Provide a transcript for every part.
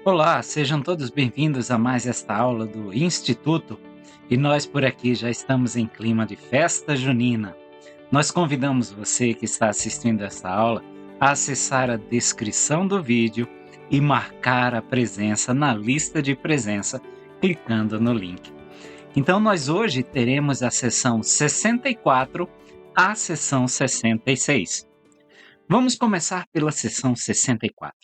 Olá, sejam todos bem-vindos a mais esta aula do Instituto. E nós por aqui já estamos em clima de festa junina. Nós convidamos você que está assistindo esta aula a acessar a descrição do vídeo e marcar a presença na lista de presença clicando no link. Então nós hoje teremos a sessão 64 à sessão 66. Vamos começar pela sessão 64.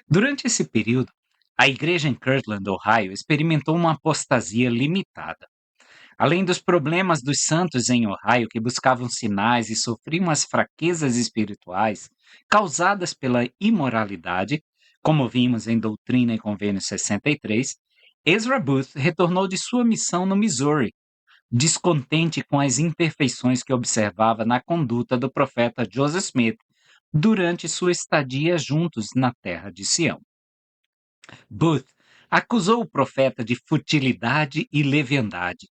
Durante esse período, a igreja em Kirtland, Ohio, experimentou uma apostasia limitada. Além dos problemas dos santos em Ohio que buscavam sinais e sofriam as fraquezas espirituais causadas pela imoralidade, como vimos em Doutrina e Convênio 63, Ezra Booth retornou de sua missão no Missouri, descontente com as imperfeições que observava na conduta do profeta Joseph Smith durante sua estadia juntos na terra de Sião. Booth acusou o profeta de futilidade e leviandade,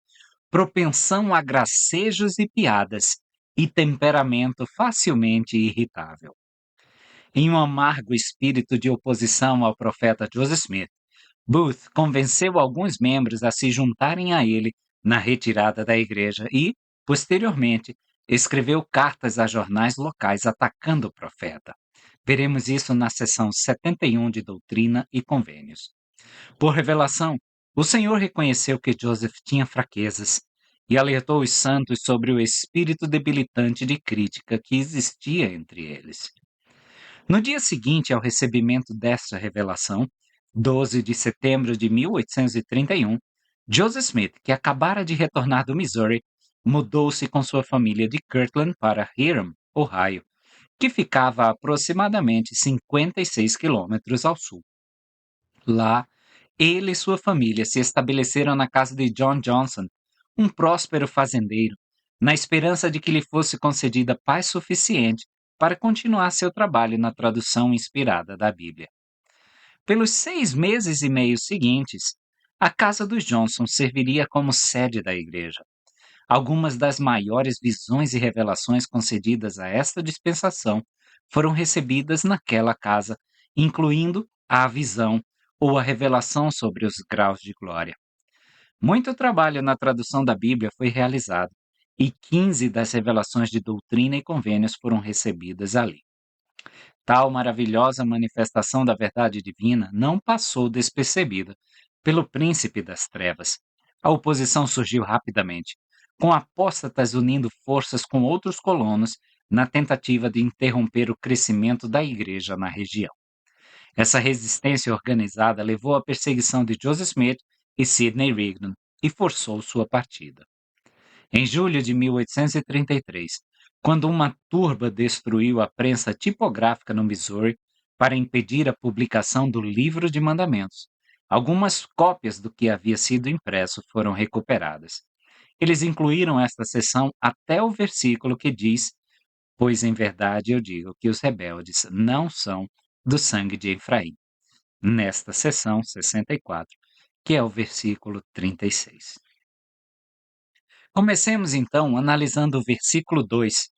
propensão a gracejos e piadas, e temperamento facilmente irritável. Em um amargo espírito de oposição ao profeta Joseph Smith, Booth convenceu alguns membros a se juntarem a ele na retirada da igreja e, posteriormente, escreveu cartas a jornais locais atacando o profeta. Veremos isso na seção 71 de Doutrina e Convênios. Por revelação, o Senhor reconheceu que Joseph tinha fraquezas e alertou os santos sobre o espírito debilitante de crítica que existia entre eles. No dia seguinte ao recebimento desta revelação, 12 de setembro de 1831, Joseph Smith, que acabara de retornar do Missouri, mudou-se com sua família de Kirtland para Hiram, Ohio, que ficava a aproximadamente 56 quilômetros ao sul. Lá, ele e sua família se estabeleceram na casa de John Johnson, um próspero fazendeiro, na esperança de que lhe fosse concedida paz suficiente para continuar seu trabalho na tradução inspirada da Bíblia. Pelos 6 meses e meio seguintes, a casa dos Johnson serviria como sede da igreja. Algumas das maiores visões e revelações concedidas a esta dispensação foram recebidas naquela casa, incluindo a visão ou a revelação sobre os graus de glória. Muito trabalho na tradução da Bíblia foi realizado, e 15 das revelações de doutrina e convênios foram recebidas ali. Tal maravilhosa manifestação da verdade divina não passou despercebida pelo príncipe das trevas. A oposição surgiu rapidamente, com apóstatas unindo forças com outros colonos na tentativa de interromper o crescimento da igreja na região. Essa resistência organizada levou à perseguição de Joseph Smith e Sidney Rigdon e forçou sua partida. Em julho de 1833, quando uma turba destruiu a prensa tipográfica no Missouri para impedir a publicação do Livro de Mandamentos, algumas cópias do que havia sido impresso foram recuperadas. Eles incluíram esta seção até o versículo que diz: "Pois em verdade eu digo que os rebeldes não são do sangue de Efraim", nesta seção 64, que é o versículo 36. Comecemos então analisando o versículo 2.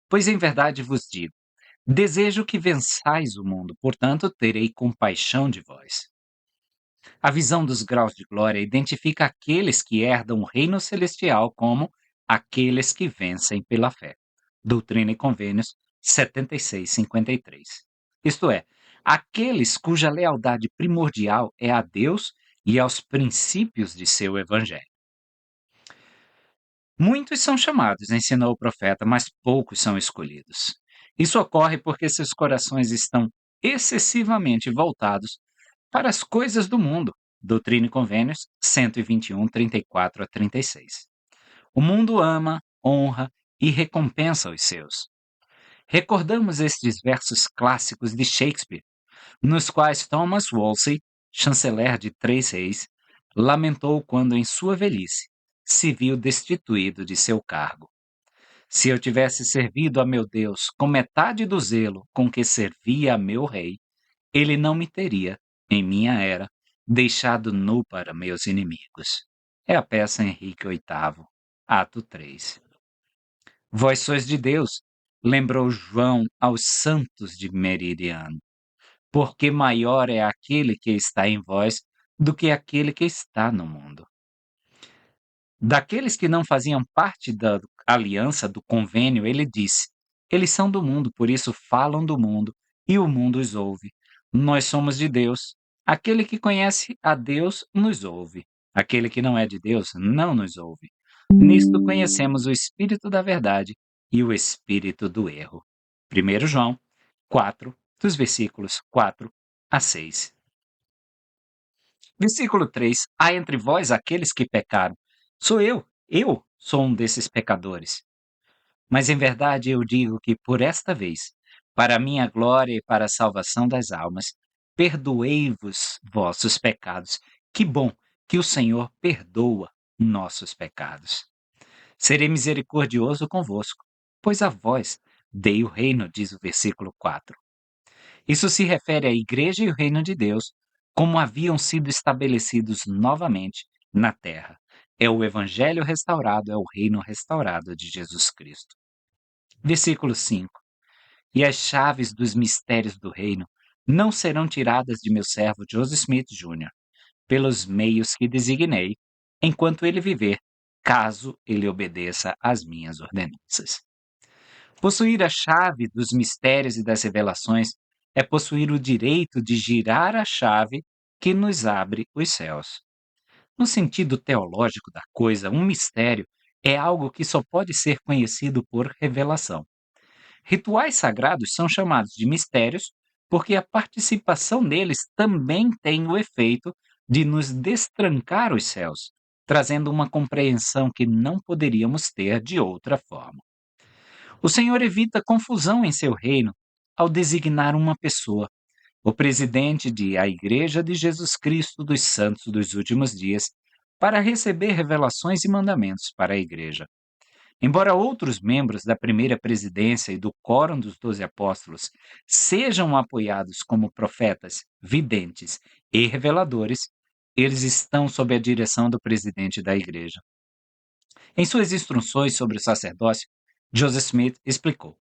"Pois em verdade vos digo, desejo que vençais o mundo, portanto terei compaixão de vós." A visão dos graus de glória identifica aqueles que herdam o reino celestial como aqueles que vencem pela fé. Doutrina e Convênios 76:53. Isto é, aqueles cuja lealdade primordial é a Deus e aos princípios de seu evangelho. Muitos são chamados, ensinou o profeta, mas poucos são escolhidos. Isso ocorre porque seus corações estão excessivamente voltados para as coisas do mundo. Doutrina e Convênios 121, 34 a 36. O mundo ama, honra e recompensa os seus. Recordamos estes versos clássicos de Shakespeare, nos quais Thomas Wolsey, chanceler de Três Reis, lamentou quando em sua velhice se viu destituído de seu cargo. "Se eu tivesse servido a meu Deus com metade do zelo com que servia a meu rei, ele não me teria, em minha era, deixado nu para meus inimigos." É a peça Henrique VIII, ato 3. "Vós sois de Deus", lembrou João aos santos de Meridiano. porque maior é aquele que está em vós do que aquele que está no mundo. Daqueles que não faziam parte da aliança, do convênio, ele disse: eles são do mundo, por isso falam do mundo, e o mundo os ouve. Nós somos de Deus. Aquele que conhece a Deus nos ouve. Aquele que não é de Deus não nos ouve. Nisto conhecemos o espírito da verdade e o espírito do erro. 1 João 4, dos versículos 4 a 6. Versículo 3: há entre vós aqueles que pecaram. Sou eu sou um desses pecadores. Mas em verdade eu digo que por esta vez, para a minha glória e para a salvação das almas, perdoei-vos vossos pecados. Que bom que o Senhor perdoa nossos pecados. Serei misericordioso convosco, pois a vós dei o reino, diz o versículo 4. Isso se refere à igreja e o reino de Deus, como haviam sido estabelecidos novamente na terra. É o evangelho restaurado, é o reino restaurado de Jesus Cristo. Versículo 5. E as chaves dos mistérios do reino não serão tiradas de meu servo Joseph Smith Jr., pelos meios que designei, enquanto ele viver, caso ele obedeça às minhas ordenanças. Possuir a chave dos mistérios e das revelações é possuir o direito de girar a chave que nos abre os céus. No sentido teológico da coisa, um mistério é algo que só pode ser conhecido por revelação. Rituais sagrados são chamados de mistérios porque a participação neles também tem o efeito de nos destrancar os céus, trazendo uma compreensão que não poderíamos ter de outra forma. O Senhor evita confusão em seu reino ao designar uma pessoa, o presidente de a Igreja de Jesus Cristo dos Santos dos Últimos Dias, para receber revelações e mandamentos para a Igreja. Embora outros membros da primeira presidência e do Quórum dos 12 Apóstolos sejam apoiados como profetas, videntes e reveladores, eles estão sob a direção do presidente da Igreja. Em suas instruções sobre o sacerdócio, Joseph Smith explicou: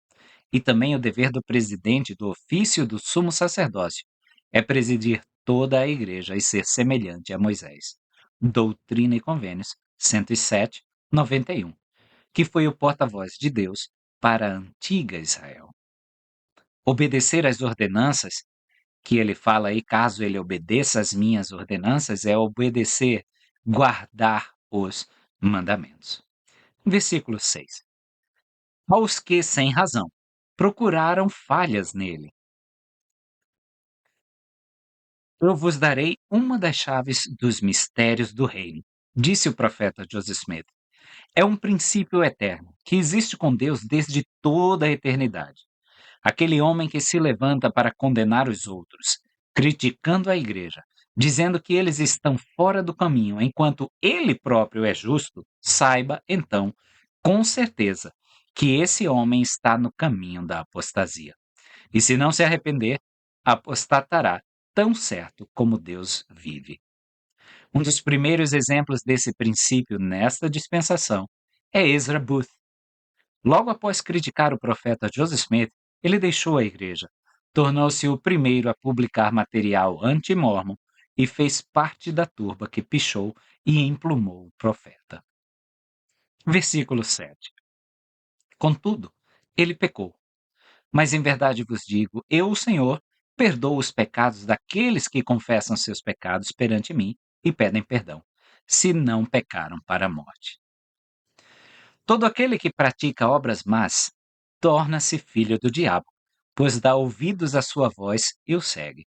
e também o dever do presidente do ofício do sumo sacerdócio é presidir toda a igreja e ser semelhante a Moisés. Doutrina e Convênios 107, 91, que foi o porta-voz de Deus para a antiga Israel. Obedecer às ordenanças, que ele fala aí, caso ele obedeça às minhas ordenanças, é obedecer, guardar os mandamentos. Versículo 6. Aos que, sem razão, procuraram falhas nele, eu vos darei uma das chaves dos mistérios do reino, disse o profeta Joseph Smith. É um princípio eterno, que existe com Deus desde toda a eternidade. Aquele homem que se levanta para condenar os outros, criticando a igreja, dizendo que eles estão fora do caminho, enquanto ele próprio é justo, saiba, então, com certeza, que esse homem está no caminho da apostasia. E se não se arrepender, apostatará tão certo como Deus vive. Um dos primeiros exemplos desse princípio nesta dispensação é Ezra Booth. Logo após criticar o profeta Joseph Smith, ele deixou a igreja, tornou-se o primeiro a publicar material anti-mormon e fez parte da turba que pichou e emplumou o profeta. Versículo 7. Contudo, ele pecou. Mas em verdade vos digo, eu, o Senhor, perdoo os pecados daqueles que confessam seus pecados perante mim e pedem perdão, se não pecaram para a morte. Todo aquele que pratica obras más torna-se filho do diabo, pois dá ouvidos à sua voz e o segue.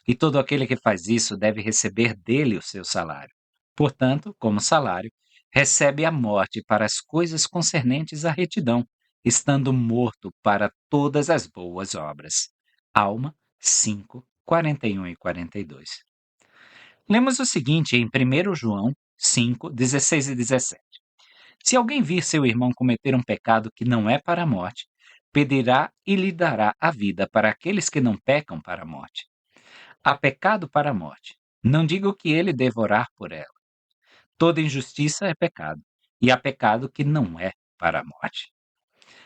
E todo aquele que faz isso deve receber dele o seu salário. Portanto, como salário, recebe a morte para as coisas concernentes à retidão, estando morto para todas as boas obras. Alma 5, 41 e 42. Lemos o seguinte em 1 João 5, 16 e 17. Se alguém vir seu irmão cometer um pecado que não é para a morte, pedirá e lhe dará a vida para aqueles que não pecam para a morte. Há pecado para a morte. Não digo que ele devorar por ela. Toda injustiça é pecado, e há pecado que não é para a morte.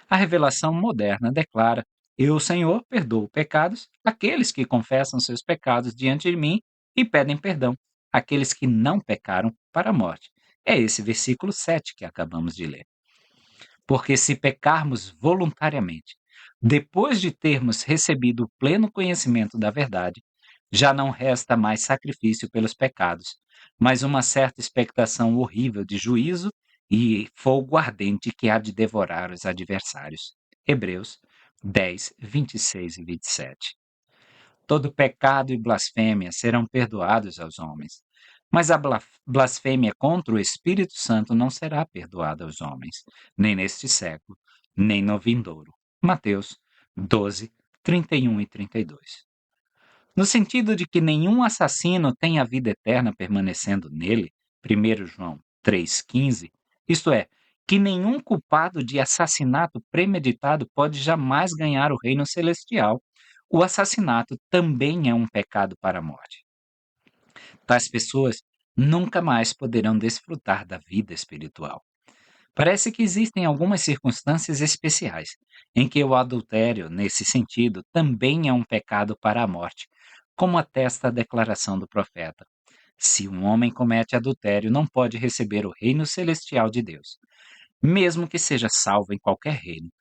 A revelação moderna declara Eu, Senhor, perdoo pecados, aqueles que confessam seus pecados diante de mim e pedem perdão, aqueles que não pecaram para a morte. É esse versículo 7 que acabamos de ler. Porque se pecarmos voluntariamente, depois de termos recebido o pleno conhecimento da verdade, já não resta mais sacrifício pelos pecados, mas uma certa expectação horrível de juízo e fogo ardente que há de devorar os adversários. Hebreus 10, 26 e 27. Todo pecado e blasfêmia serão perdoados aos homens, mas a blasfêmia contra o Espírito Santo não será perdoada aos homens, nem neste século, nem no vindouro. Mateus 12, 31 e 32. No sentido de que nenhum assassino tem a vida eterna permanecendo nele, 1 João 3,15, isto é, que nenhum culpado de assassinato premeditado pode jamais ganhar o reino celestial. O assassinato também é um pecado para a morte. Tais pessoas nunca mais poderão desfrutar da vida espiritual. Parece que existem algumas circunstâncias especiais em que o adultério, nesse sentido, também é um pecado para a morte, como atesta a declaração do profeta. Se um homem comete adultério, não pode receber o reino celestial de Deus, mesmo que seja salvo em qualquer reino.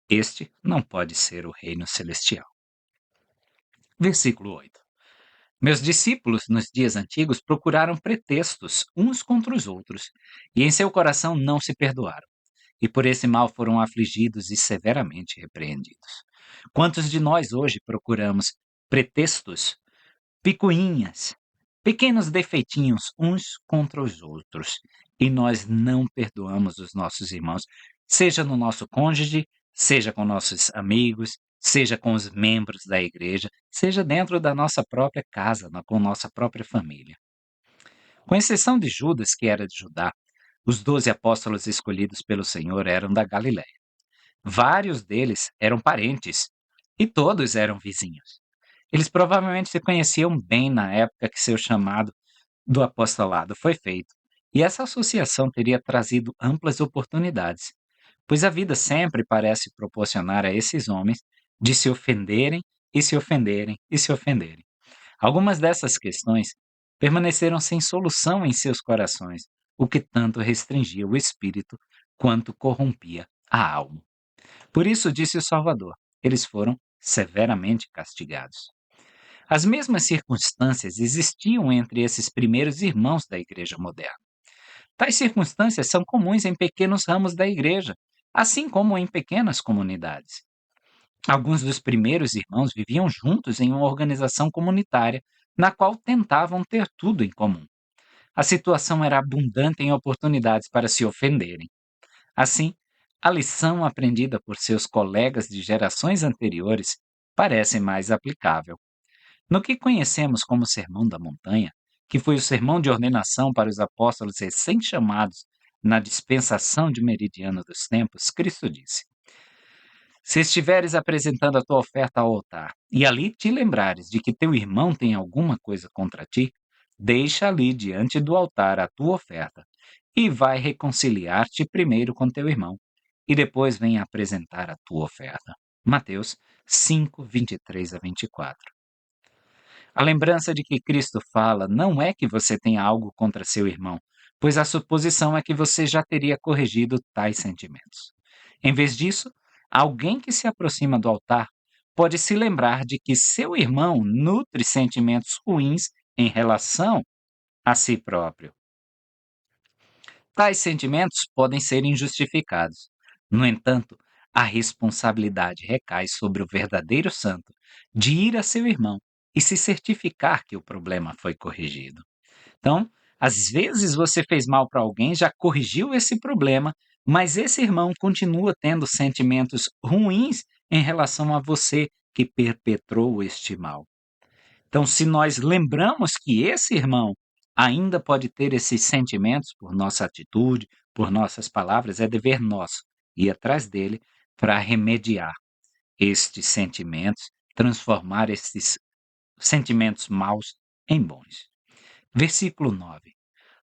Este não pode ser o reino celestial. Versículo 8. Meus discípulos, nos dias antigos, procuraram pretextos uns contra os outros, e em seu coração não se perdoaram, e por esse mal foram afligidos e severamente repreendidos. Quantos de nós hoje procuramos pretextos, picuinhas, pequenos defeitinhos uns contra os outros, e nós não perdoamos os nossos irmãos, seja no nosso cônjuge, seja com nossos amigos, seja com os membros da igreja, seja dentro da nossa própria casa, com nossa própria família. Com exceção de Judas, que era de Judá, os 12 apóstolos escolhidos pelo Senhor eram da Galiléia. Vários deles eram parentes e todos eram vizinhos. Eles provavelmente se conheciam bem na época que seu chamado do apostolado foi feito, e essa associação teria trazido amplas oportunidades, pois a vida sempre parece proporcionar a esses homens de se ofenderem e se ofenderem e se ofenderem. Algumas dessas questões permaneceram sem solução em seus corações, o que tanto restringia o espírito quanto corrompia a alma. Por isso, disse o Salvador, eles foram severamente castigados. As mesmas circunstâncias existiam entre esses primeiros irmãos da igreja moderna. Tais circunstâncias são comuns em pequenos ramos da igreja, assim como em pequenas comunidades. Alguns dos primeiros irmãos viviam juntos em uma organização comunitária, na qual tentavam ter tudo em comum. A situação era abundante em oportunidades para se ofenderem. Assim, a lição aprendida por seus colegas de gerações anteriores parece mais aplicável. No que conhecemos como Sermão da Montanha, que foi o sermão de ordenação para os apóstolos recém-chamados na dispensação de meridiano dos tempos, Cristo disse: Se estiveres apresentando a tua oferta ao altar, e ali te lembrares de que teu irmão tem alguma coisa contra ti, deixa ali diante do altar a tua oferta, e vai reconciliar-te primeiro com teu irmão, e depois vem apresentar a tua oferta. Mateus 5, 23 a 24. A lembrança de que Cristo fala não é que você tenha algo contra seu irmão, pois a suposição é que você já teria corrigido tais sentimentos. Em vez disso, alguém que se aproxima do altar pode se lembrar de que seu irmão nutre sentimentos ruins em relação a si próprio. Tais sentimentos podem ser injustificados. No entanto, a responsabilidade recai sobre o verdadeiro santo de ir a seu irmão e se certificar que o problema foi corrigido. Então, às vezes você fez mal para alguém, já corrigiu esse problema, mas esse irmão continua tendo sentimentos ruins em relação a você que perpetrou este mal. Então, se nós lembramos que esse irmão ainda pode ter esses sentimentos por nossa atitude, por nossas palavras, é dever nosso ir atrás dele para remediar estes sentimentos, transformar estes sentimentos maus em bons. Versículo 9.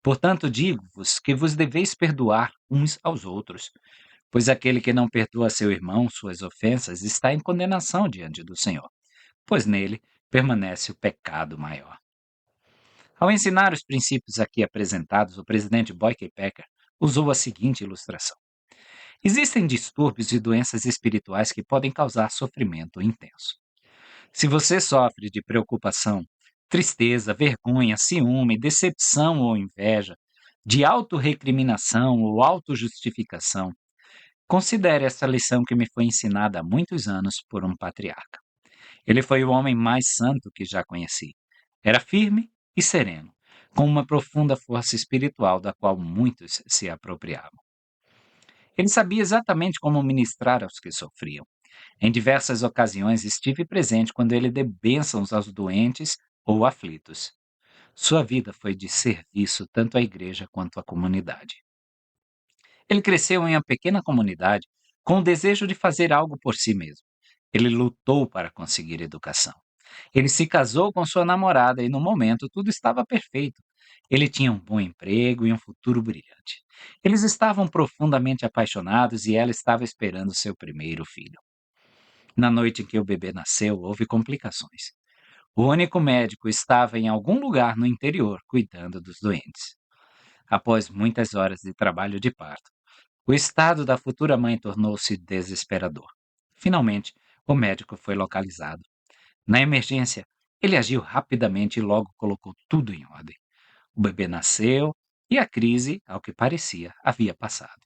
Portanto, digo-vos que vos deveis perdoar uns aos outros, Pois aquele que não perdoa seu irmão suas ofensas está em condenação diante do Senhor, pois nele permanece o pecado maior. Ao ensinar os princípios aqui apresentados, o presidente Boyke Packer usou a seguinte ilustração. Existem distúrbios e doenças espirituais que podem causar sofrimento intenso. Se você sofre de preocupação, tristeza, vergonha, ciúme, decepção ou inveja, de autorrecriminação ou autojustificação, considere essa lição que me foi ensinada há muitos anos por um patriarca. Ele foi o homem mais santo que já conheci. Era firme e sereno, com uma profunda força espiritual da qual muitos se apropriavam. Ele sabia exatamente como ministrar aos que sofriam. Em diversas ocasiões estive presente quando ele deu bênçãos aos doentes ou aflitos. Sua vida foi de serviço tanto à igreja quanto à comunidade. Ele cresceu em uma pequena comunidade com o desejo de fazer algo por si mesmo. Ele lutou para conseguir educação. Ele se casou com sua namorada e, no momento, tudo estava perfeito. Ele tinha um bom emprego e um futuro brilhante. Eles estavam profundamente apaixonados e ela estava esperando seu primeiro filho. Na noite em que o bebê nasceu, houve complicações. O único médico estava em algum lugar no interior cuidando dos doentes. Após muitas horas de trabalho de parto, o estado da futura mãe tornou-se desesperador. Finalmente, o médico foi localizado. Na emergência, ele agiu rapidamente e logo colocou tudo em ordem. O bebê nasceu e a crise, ao que parecia, havia passado.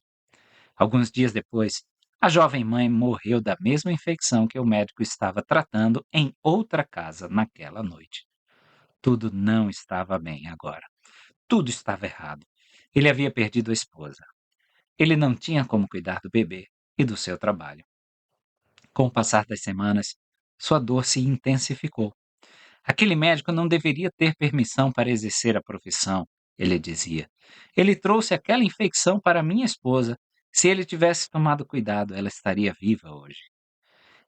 Alguns dias depois, a jovem mãe morreu da mesma infecção que o médico estava tratando em outra casa naquela noite. Tudo não estava bem agora. Tudo estava errado. Ele havia perdido a esposa. Ele não tinha como cuidar do bebê e do seu trabalho. Com o passar das semanas, sua dor se intensificou. Aquele médico não deveria ter permissão para exercer a profissão, ele dizia. Ele trouxe aquela infecção para minha esposa. Se ele tivesse tomado cuidado, ela estaria viva hoje.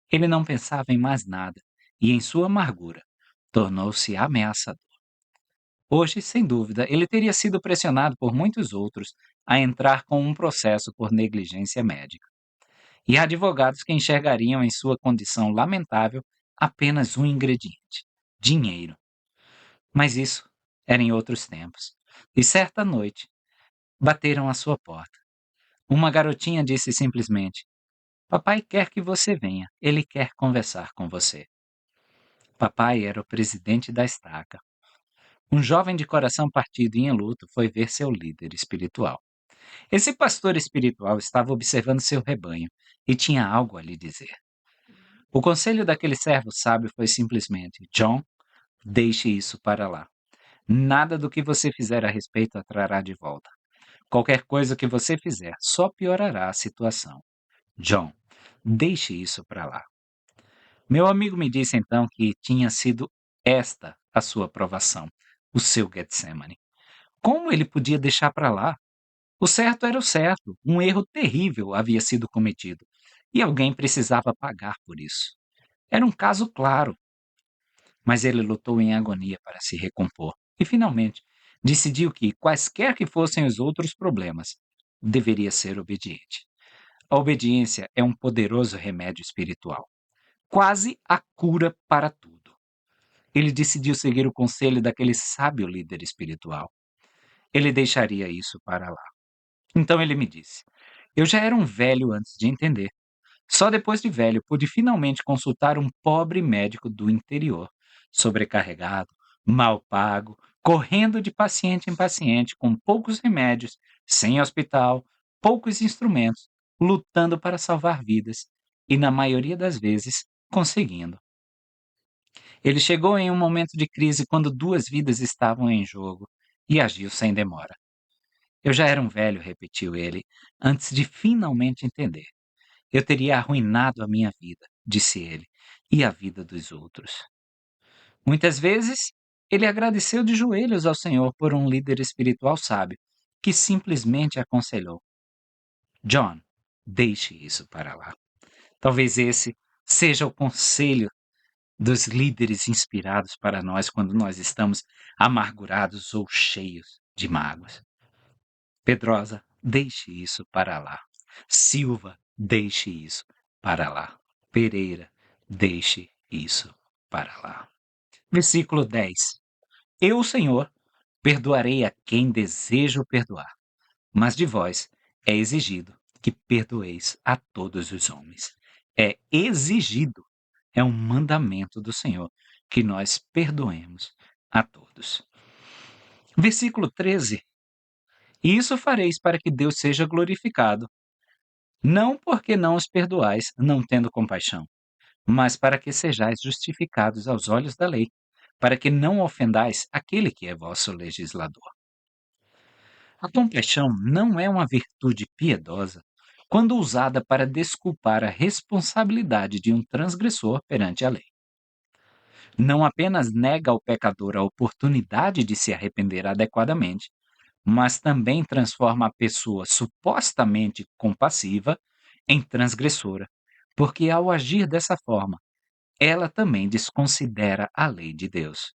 Ele não pensava em mais nada e, em sua amargura, tornou-se ameaçador. Hoje, sem dúvida, ele teria sido pressionado por muitos outros a entrar com um processo por negligência médica. E há advogados que enxergariam em sua condição lamentável apenas um ingrediente: dinheiro. Mas isso era em outros tempos. E certa noite, bateram à sua porta. Uma garotinha disse simplesmente: Papai quer que você venha, ele quer conversar com você. Papai era o presidente da estaca. Um jovem de coração partido e em luto foi ver seu líder espiritual. Esse pastor espiritual estava observando seu rebanho e tinha algo a lhe dizer. O conselho daquele servo sábio foi simplesmente: John, deixe isso para lá. Nada do que você fizer a respeito a trará de volta. Qualquer coisa que você fizer só piorará a situação. John, deixe isso para lá. Meu amigo me disse então que tinha sido esta a sua provação, o seu Getsemane. Como ele podia deixar para lá? O certo era o certo, um erro terrível havia sido cometido, e alguém precisava pagar por isso. Era um caso claro, mas ele lutou em agonia para se recompor e, finalmente, decidiu que, quaisquer que fossem os outros problemas, deveria ser obediente. A obediência é um poderoso remédio espiritual, quase a cura para tudo. Ele decidiu seguir o conselho daquele sábio líder espiritual. Ele deixaria isso para lá. Então ele me disse: Eu já era um velho antes de entender. Só depois de velho pude finalmente consultar um pobre médico do interior, sobrecarregado, mal pago, correndo de paciente em paciente, com poucos remédios, sem hospital, poucos instrumentos, lutando para salvar vidas e, na maioria das vezes, conseguindo. Ele chegou em um momento de crise quando duas vidas estavam em jogo e agiu sem demora. Eu já era um velho, repetiu ele, antes de finalmente entender. Eu teria arruinado a minha vida, disse ele, e a vida dos outros. Muitas vezes, ele agradeceu de joelhos ao Senhor por um líder espiritual sábio, que simplesmente aconselhou: John, deixe isso para lá. Talvez esse seja o conselho dos líderes inspirados para nós quando nós estamos amargurados ou cheios de mágoas. Pedrosa, deixe isso para lá. Silva, deixe isso para lá. Pereira, deixe isso para lá. Versículo 10. Eu, Senhor, perdoarei a quem desejo perdoar, mas de vós é exigido que perdoeis a todos os homens. É exigido, é um mandamento do Senhor que nós perdoemos a todos. Versículo 13. E isso fareis para que Deus seja glorificado, não porque não os perdoais, não tendo compaixão, mas para que sejais justificados aos olhos da lei, para que não ofendais aquele que é vosso legislador. A compaixão não é uma virtude piedosa quando usada para desculpar a responsabilidade de um transgressor perante a lei. Não apenas nega ao pecador a oportunidade de se arrepender adequadamente, mas também transforma a pessoa supostamente compassiva em transgressora, porque ao agir dessa forma, ela também desconsidera a lei de Deus.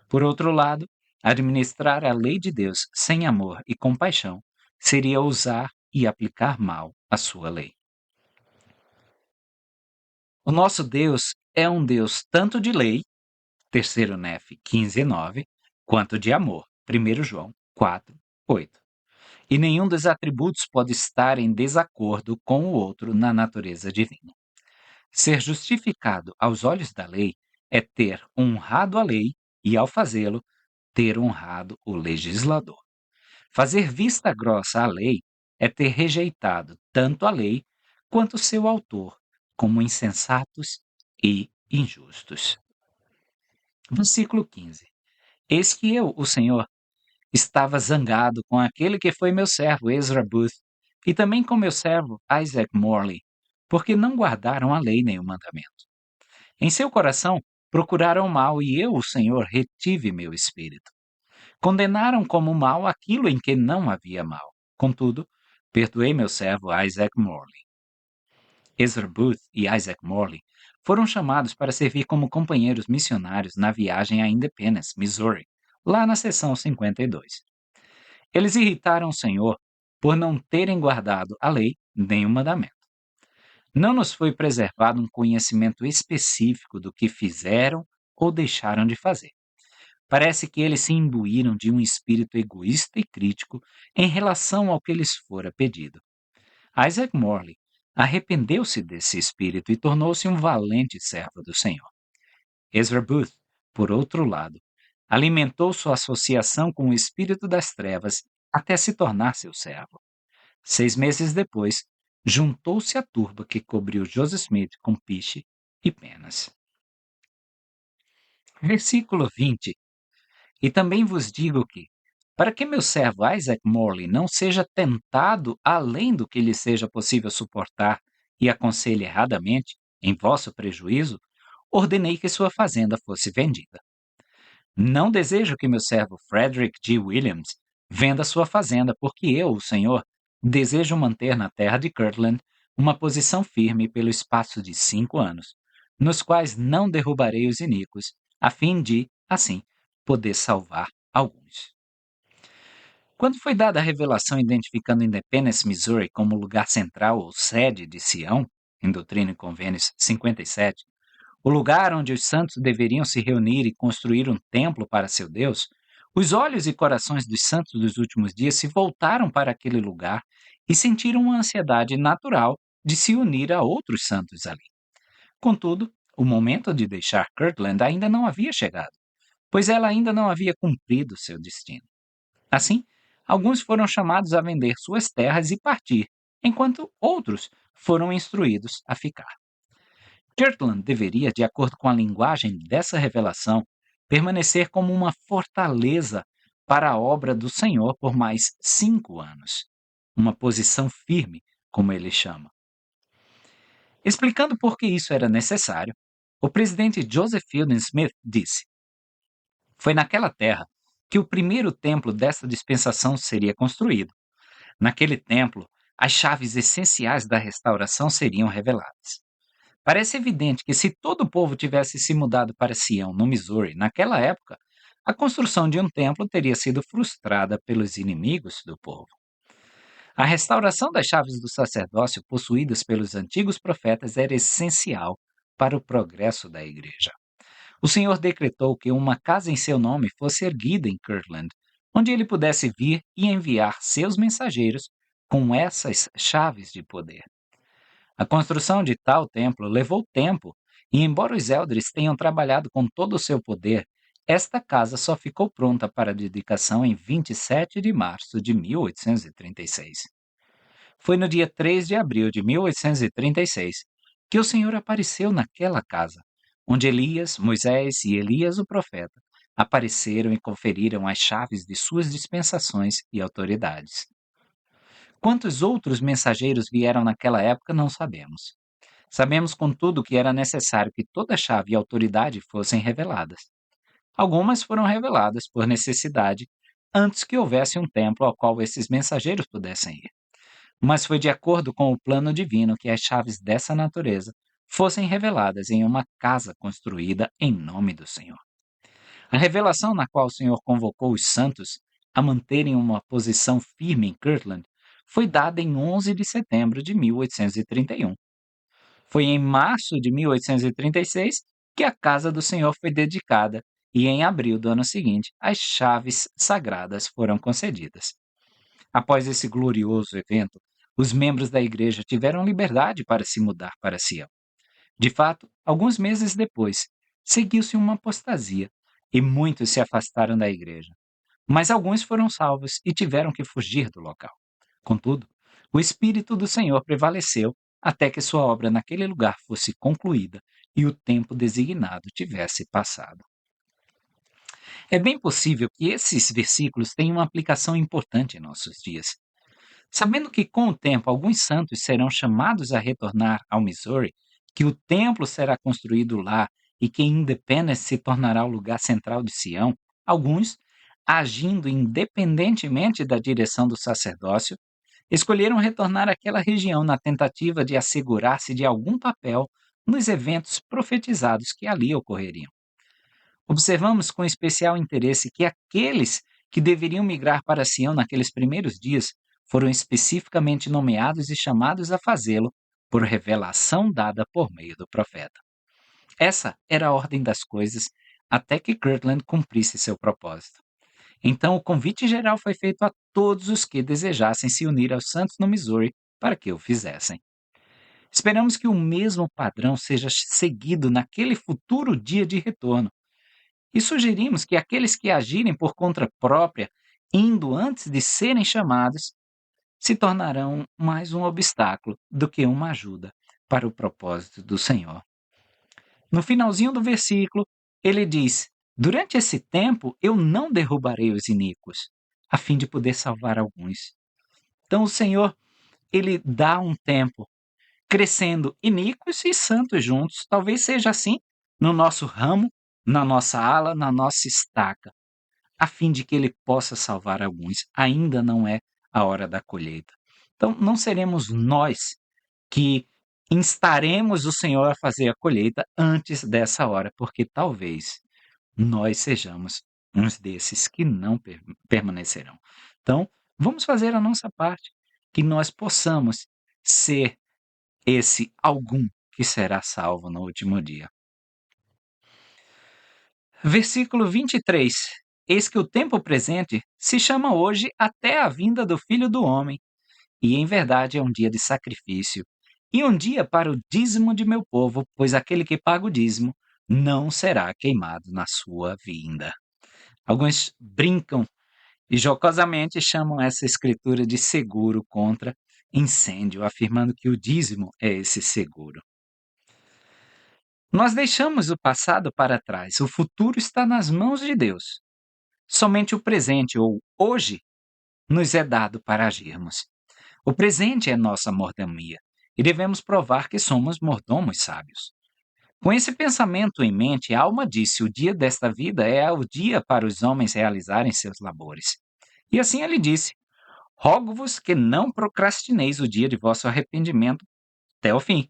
Por outro lado, administrar a lei de Deus sem amor e compaixão seria usar e aplicar mal a sua lei. O nosso Deus é um Deus tanto de lei, 3 Nef 15:9, quanto de amor, 1 João 4:8. E nenhum dos atributos pode estar em desacordo com o outro na natureza divina. Ser justificado aos olhos da lei é ter honrado a lei e, ao fazê-lo, ter honrado o legislador. Fazer vista grossa à lei é ter rejeitado tanto a lei quanto seu autor como insensatos e injustos. Versículo 15. Eis que eu, o Senhor, estava zangado com aquele que foi meu servo Ezra Booth e também com meu servo Isaac Morley, porque não guardaram a lei nem o mandamento. Em seu coração procuraram o mal e eu, o Senhor, retive meu espírito. Condenaram como mal aquilo em que não havia mal. Contudo, perdoei meu servo Isaac Morley. Ezra Booth e Isaac Morley foram chamados para servir como companheiros missionários na viagem a Independence, Missouri, lá na seção 52. Eles irritaram o Senhor por não terem guardado a lei nem o mandamento. Não nos foi preservado um conhecimento específico do que fizeram ou deixaram de fazer. Parece que eles se imbuíram de um espírito egoísta e crítico em relação ao que lhes fora pedido. Isaac Morley arrependeu-se desse espírito e tornou-se um valente servo do Senhor. Ezra Booth, por outro lado, alimentou sua associação com o espírito das trevas até se tornar seu servo. 6 meses depois, juntou-se à turba que cobriu Joseph Smith com piche e penas. Versículo 20. E também vos digo que, para que meu servo Isaac Morley não seja tentado além do que lhe seja possível suportar e aconselhe erradamente, em vosso prejuízo, ordenei que sua fazenda fosse vendida. Não desejo que meu servo Frederick G. Williams venda sua fazenda, porque eu, o Senhor, desejo manter na terra de Kirtland uma posição firme pelo espaço de 5 anos, nos quais não derrubarei os iníquos, a fim de, assim, poder salvar alguns. Quando foi dada a revelação identificando Independence, Missouri como lugar central ou sede de Sião, em Doutrina e Convênios 57, o lugar onde os santos deveriam se reunir e construir um templo para seu Deus, os olhos e corações dos santos dos últimos dias se voltaram para aquele lugar e sentiram uma ansiedade natural de se unir a outros santos ali. Contudo, o momento de deixar Kirtland ainda não havia chegado, pois ela ainda não havia cumprido seu destino. Assim, alguns foram chamados a vender suas terras e partir, enquanto outros foram instruídos a ficar. Kirtland deveria, de acordo com a linguagem dessa revelação, permanecer como uma fortaleza para a obra do Senhor por mais 5 anos. Uma posição firme, como ele chama. Explicando por que isso era necessário, o presidente Joseph Fielding Smith disse: foi naquela terra que o primeiro templo dessa dispensação seria construído. Naquele templo, as chaves essenciais da restauração seriam reveladas. Parece evidente que se todo o povo tivesse se mudado para Sião, no Missouri, naquela época, a construção de um templo teria sido frustrada pelos inimigos do povo. A restauração das chaves do sacerdócio possuídas pelos antigos profetas era essencial para o progresso da igreja. O Senhor decretou que uma casa em seu nome fosse erguida em Kirtland, onde ele pudesse vir e enviar seus mensageiros com essas chaves de poder. A construção de tal templo levou tempo, e embora os elders tenham trabalhado com todo o seu poder, esta casa só ficou pronta para dedicação em 27 de março de 1836. Foi no dia 3 de abril de 1836 que o Senhor apareceu naquela casa, onde Elias, Moisés e Elias o profeta apareceram e conferiram as chaves de suas dispensações e autoridades. Quantos outros mensageiros vieram naquela época não sabemos. Sabemos, contudo, que era necessário que toda chave e autoridade fossem reveladas. Algumas foram reveladas por necessidade antes que houvesse um templo ao qual esses mensageiros pudessem ir. Mas foi de acordo com o plano divino que as chaves dessa natureza fossem reveladas em uma casa construída em nome do Senhor. A revelação na qual o Senhor convocou os santos a manterem uma posição firme em Kirtland foi dada em 11 de setembro de 1831. Foi em março de 1836 que a casa do Senhor foi dedicada e em abril do ano seguinte as chaves sagradas foram concedidas. Após esse glorioso evento, os membros da igreja tiveram liberdade para se mudar para Sião. De fato, alguns meses depois, seguiu-se uma apostasia e muitos se afastaram da igreja. Mas alguns foram salvos e tiveram que fugir do local. Contudo, o Espírito do Senhor prevaleceu até que sua obra naquele lugar fosse concluída e o tempo designado tivesse passado. É bem possível que esses versículos tenham uma aplicação importante em nossos dias. Sabendo que com o tempo alguns santos serão chamados a retornar ao Missouri, que o templo será construído lá e que Independence se tornará o lugar central de Sião, alguns, agindo independentemente da direção do sacerdócio, escolheram retornar àquela região na tentativa de assegurar-se de algum papel nos eventos profetizados que ali ocorreriam. Observamos com especial interesse que aqueles que deveriam migrar para Sião naqueles primeiros dias foram especificamente nomeados e chamados a fazê-lo por revelação dada por meio do profeta. Essa era a ordem das coisas até que Kirtland cumprisse seu propósito. Então o convite geral foi feito a todos os que desejassem se unir aos santos no Missouri para que o fizessem. Esperamos que o mesmo padrão seja seguido naquele futuro dia de retorno, e sugerimos que aqueles que agirem por conta própria, indo antes de serem chamados, se tornarão mais um obstáculo do que uma ajuda para o propósito do Senhor. No finalzinho do versículo, ele diz: durante esse tempo eu não derrubarei os iníquos, a fim de poder salvar alguns. Então o Senhor, ele dá um tempo, crescendo iníquos e santos juntos. Talvez seja assim no nosso ramo, na nossa ala, na nossa estaca, a fim de que ele possa salvar alguns. Ainda não é a hora da colheita. Então, não seremos nós que instaremos o Senhor a fazer a colheita antes dessa hora, porque talvez nós sejamos uns desses que não permanecerão. Então, vamos fazer a nossa parte, que nós possamos ser esse algum que será salvo no último dia. Versículo 23. Eis que o tempo presente se chama hoje até a vinda do Filho do Homem, e em verdade é um dia de sacrifício, e um dia para o dízimo de meu povo, pois aquele que paga o dízimo não será queimado na sua vinda. Alguns brincam e jocosamente chamam essa escritura de seguro contra incêndio, afirmando que o dízimo é esse seguro. Nós deixamos o passado para trás, o futuro está nas mãos de Deus. Somente o presente, ou hoje, nos é dado para agirmos. O presente é nossa mordomia, e devemos provar que somos mordomos sábios. Com esse pensamento em mente, a alma disse: o dia desta vida é o dia para os homens realizarem seus labores. E assim ele disse: rogo-vos que não procrastineis o dia de vosso arrependimento até o fim.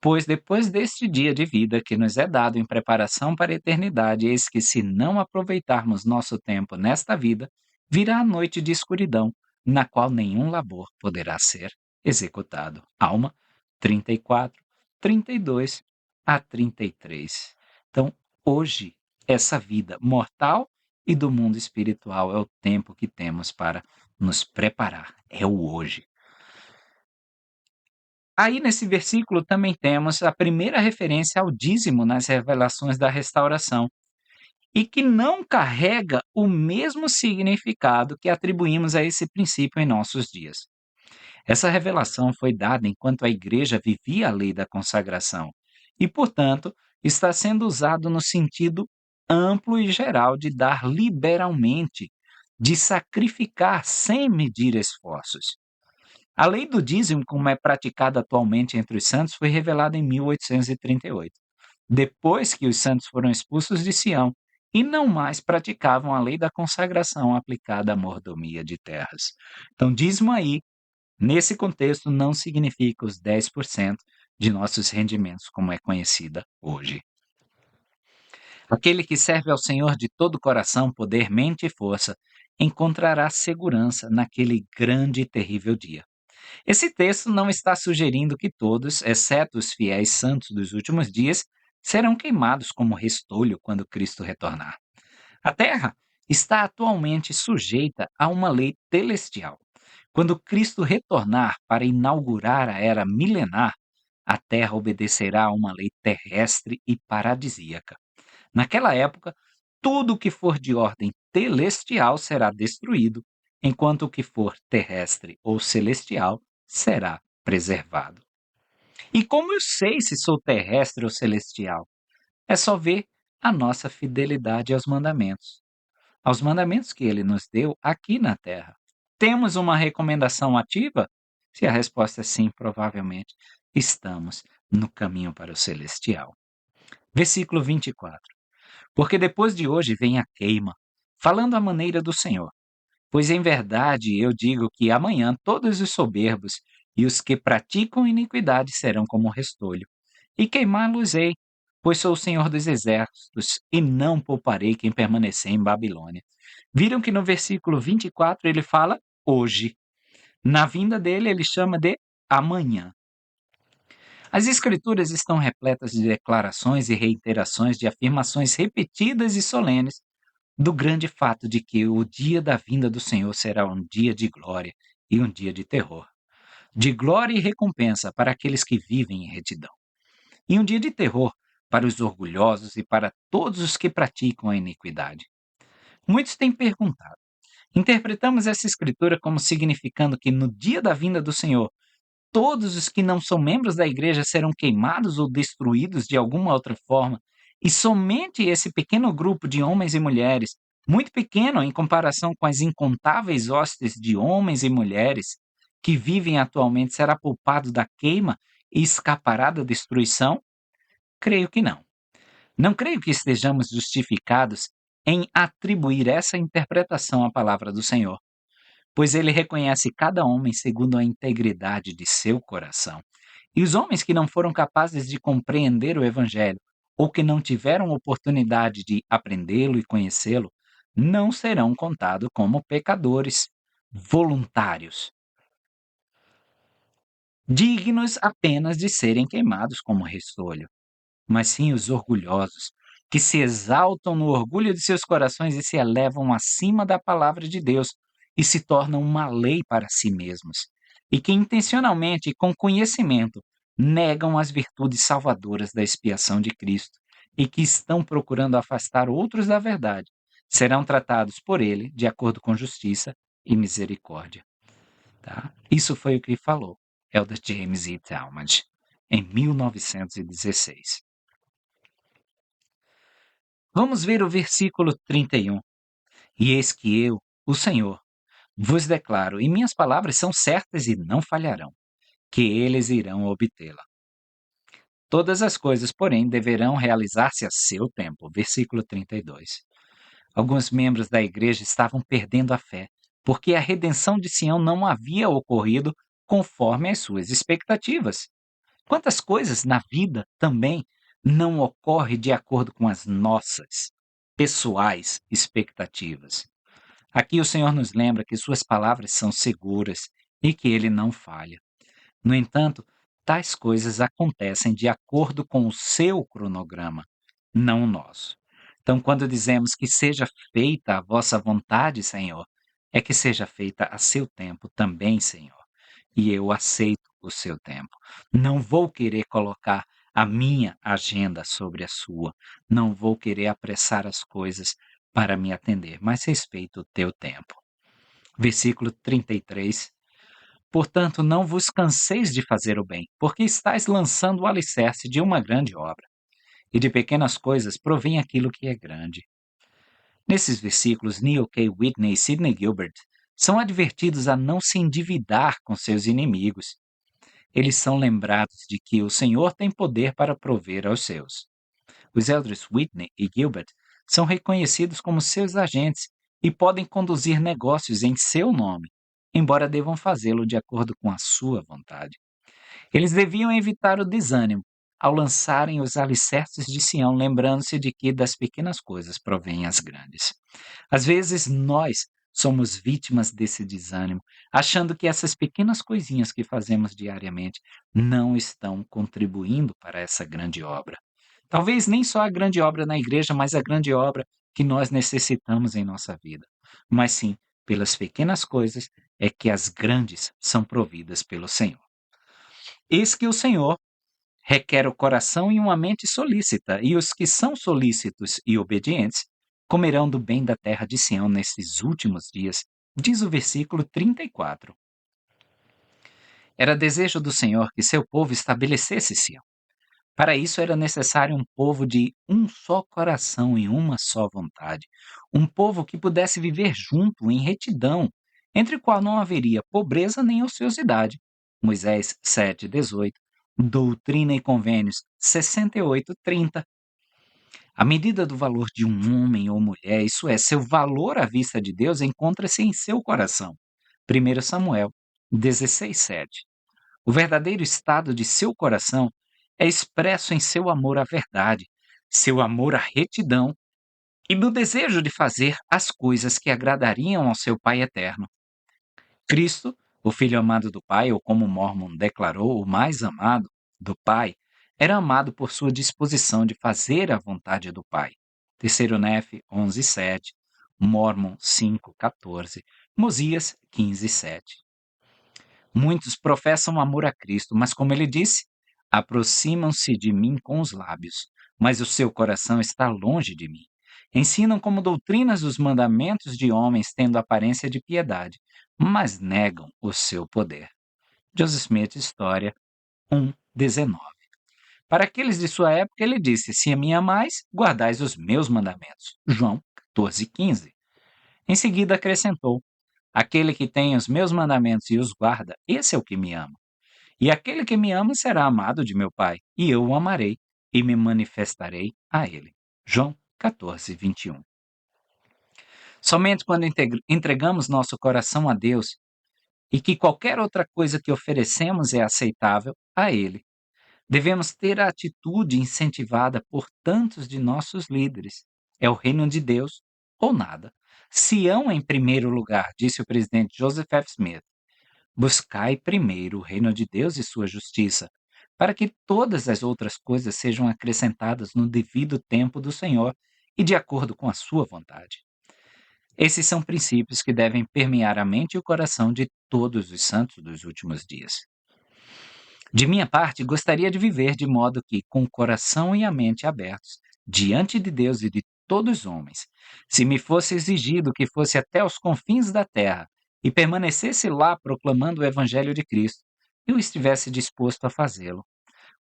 Pois depois deste dia de vida que nos é dado em preparação para a eternidade, eis que se não aproveitarmos nosso tempo nesta vida, virá a noite de escuridão, na qual nenhum labor poderá ser executado. Alma 34, 32 a 33. Então, hoje, essa vida mortal e do mundo espiritual é o tempo que temos para nos preparar, é o hoje. Aí, nesse versículo, também temos a primeira referência ao dízimo nas revelações da restauração, e que não carrega o mesmo significado que atribuímos a esse princípio em nossos dias. Essa revelação foi dada enquanto a igreja vivia a lei da consagração e, portanto, está sendo usado no sentido amplo e geral de dar liberalmente, de sacrificar sem medir esforços. A lei do dízimo, como é praticada atualmente entre os santos, foi revelada em 1838, depois que os santos foram expulsos de Sião e não mais praticavam a lei da consagração aplicada à mordomia de terras. Então, dízimo aí, nesse contexto, não significa os 10% de nossos rendimentos, como é conhecida hoje. Aquele que serve ao Senhor de todo o coração, poder, mente e força, encontrará segurança naquele grande e terrível dia. Esse texto não está sugerindo que todos, exceto os fiéis santos dos últimos dias, serão queimados como restolho quando Cristo retornar. A terra está atualmente sujeita a uma lei celestial. Quando Cristo retornar para inaugurar a era milenar, a terra obedecerá a uma lei terrestre e paradisíaca. Naquela época, tudo o que for de ordem celestial será destruído, enquanto o que for terrestre ou celestial será preservado. E como eu sei se sou terrestre ou celestial? É só ver a nossa fidelidade aos mandamentos que ele nos deu aqui na terra. Temos uma recomendação ativa? Se a resposta é sim, provavelmente estamos no caminho para o celestial. Versículo 24. Porque depois de hoje vem a queima, falando à maneira do Senhor. Pois em verdade eu digo que amanhã todos os soberbos e os que praticam iniquidade serão como restolho. E queimá-los-ei, pois sou o Senhor dos exércitos, e não pouparei quem permanecer em Babilônia. Viram que no versículo 24 ele fala hoje. Na vinda dele ele chama de amanhã. As Escrituras estão repletas de declarações e reiterações de afirmações repetidas e solenes do grande fato de que o dia da vinda do Senhor será um dia de glória e um dia de terror, de glória e recompensa para aqueles que vivem em retidão, e um dia de terror para os orgulhosos e para todos os que praticam a iniquidade. Muitos têm perguntado: interpretamos essa escritura como significando que no dia da vinda do Senhor todos os que não são membros da igreja serão queimados ou destruídos de alguma outra forma, e somente esse pequeno grupo de homens e mulheres, muito pequeno em comparação com as incontáveis hostes de homens e mulheres que vivem atualmente, será poupado da queima e escapará da destruição? Creio que não. Não creio que estejamos justificados em atribuir essa interpretação à palavra do Senhor, pois ele reconhece cada homem segundo a integridade de seu coração. E os homens que não foram capazes de compreender o Evangelho, ou que não tiveram oportunidade de aprendê-lo e conhecê-lo, não serão contados como pecadores voluntários, dignos apenas de serem queimados como restolho, mas sim os orgulhosos, que se exaltam no orgulho de seus corações e se elevam acima da palavra de Deus e se tornam uma lei para si mesmos, e que intencionalmente e com conhecimento negam as virtudes salvadoras da expiação de Cristo e que estão procurando afastar outros da verdade, serão tratados por ele de acordo com justiça e misericórdia. Tá? Isso foi o que falou Elder James E. Talmage em 1916. Vamos ver o versículo 31. E eis que eu, o Senhor, vos declaro, e minhas palavras são certas e não falharão, que eles irão obtê-la. Todas as coisas, porém, deverão realizar-se a seu tempo. Versículo 32. Alguns membros da igreja estavam perdendo a fé, porque a redenção de Sião não havia ocorrido conforme as suas expectativas. Quantas coisas na vida também não ocorrem de acordo com as nossas pessoais expectativas? Aqui o Senhor nos lembra que suas palavras são seguras e que ele não falha. No entanto, tais coisas acontecem de acordo com o seu cronograma, não o nosso. Então, quando dizemos que seja feita a vossa vontade, Senhor, é que seja feita a seu tempo também, Senhor. E eu aceito o seu tempo. Não vou querer colocar a minha agenda sobre a sua. Não vou querer apressar as coisas para me atender, mas respeito o teu tempo. Versículo 33. Portanto, não vos canseis de fazer o bem, porque estáis lançando o alicerce de uma grande obra. E de pequenas coisas provém aquilo que é grande. Nesses versículos, Neil K. Whitney e Sidney Gilbert são advertidos a não se endividar com seus inimigos. Eles são lembrados de que o Senhor tem poder para prover aos seus. Os elders Whitney e Gilbert são reconhecidos como seus agentes e podem conduzir negócios em seu nome, embora devam fazê-lo de acordo com a sua vontade. Eles deviam evitar o desânimo ao lançarem os alicerces de Sião, lembrando-se de que das pequenas coisas provêm as grandes. Às vezes nós somos vítimas desse desânimo, achando que essas pequenas coisinhas que fazemos diariamente não estão contribuindo para essa grande obra. Talvez nem só a grande obra na igreja, mas a grande obra que nós necessitamos em nossa vida. Mas sim, pelas pequenas coisas é que as grandes são providas pelo Senhor. Eis que o Senhor requer o coração e uma mente solícita, e os que são solícitos e obedientes comerão do bem da terra de Sião nesses últimos dias, diz o versículo 34. Era desejo do Senhor que seu povo estabelecesse Sião. Para isso era necessário um povo de um só coração e uma só vontade, um povo que pudesse viver junto em retidão, entre o qual não haveria pobreza nem ociosidade. Moisés 7:18, Doutrina e Convênios 68:30. A medida do valor de um homem ou mulher, isso é, seu valor à vista de Deus, encontra-se em seu coração. 1 Samuel 16:7. O verdadeiro estado de seu coração é expresso em seu amor à verdade, seu amor à retidão e no desejo de fazer as coisas que agradariam ao seu Pai eterno. Cristo, o Filho amado do Pai, ou como Mormon declarou, o mais amado do Pai, era amado por sua disposição de fazer a vontade do Pai. 3º Nef 11:7, Mormon 5:14, Mosias 15:7. Muitos professam amor a Cristo, mas como ele disse, aproximam-se de mim com os lábios, mas o seu coração está longe de mim. Ensinam como doutrinas os mandamentos de homens tendo aparência de piedade, mas negam o seu poder. Joseph Smith, História 1:19. Para aqueles de sua época, ele disse: Se a mim amais, guardais os meus mandamentos. João 14:15. Em seguida acrescentou: Aquele que tem os meus mandamentos e os guarda, esse é o que me ama. E aquele que me ama será amado de meu Pai, e eu o amarei e me manifestarei a ele. João 14:21. Somente quando entregamos nosso coração a Deus e que qualquer outra coisa que oferecemos é aceitável a Ele, devemos ter a atitude incentivada por tantos de nossos líderes. É o reino de Deus ou nada. Sião em primeiro lugar, disse o presidente Joseph F. Smith. Buscai primeiro o reino de Deus e sua justiça, para que todas as outras coisas sejam acrescentadas no devido tempo do Senhor e de acordo com a sua vontade. Esses são princípios que devem permear a mente e o coração de todos os santos dos últimos dias. De minha parte, gostaria de viver de modo que, com o coração e a mente abertos, diante de Deus e de todos os homens, se me fosse exigido que fosse até os confins da terra e permanecesse lá proclamando o Evangelho de Cristo, eu estivesse disposto a fazê-lo.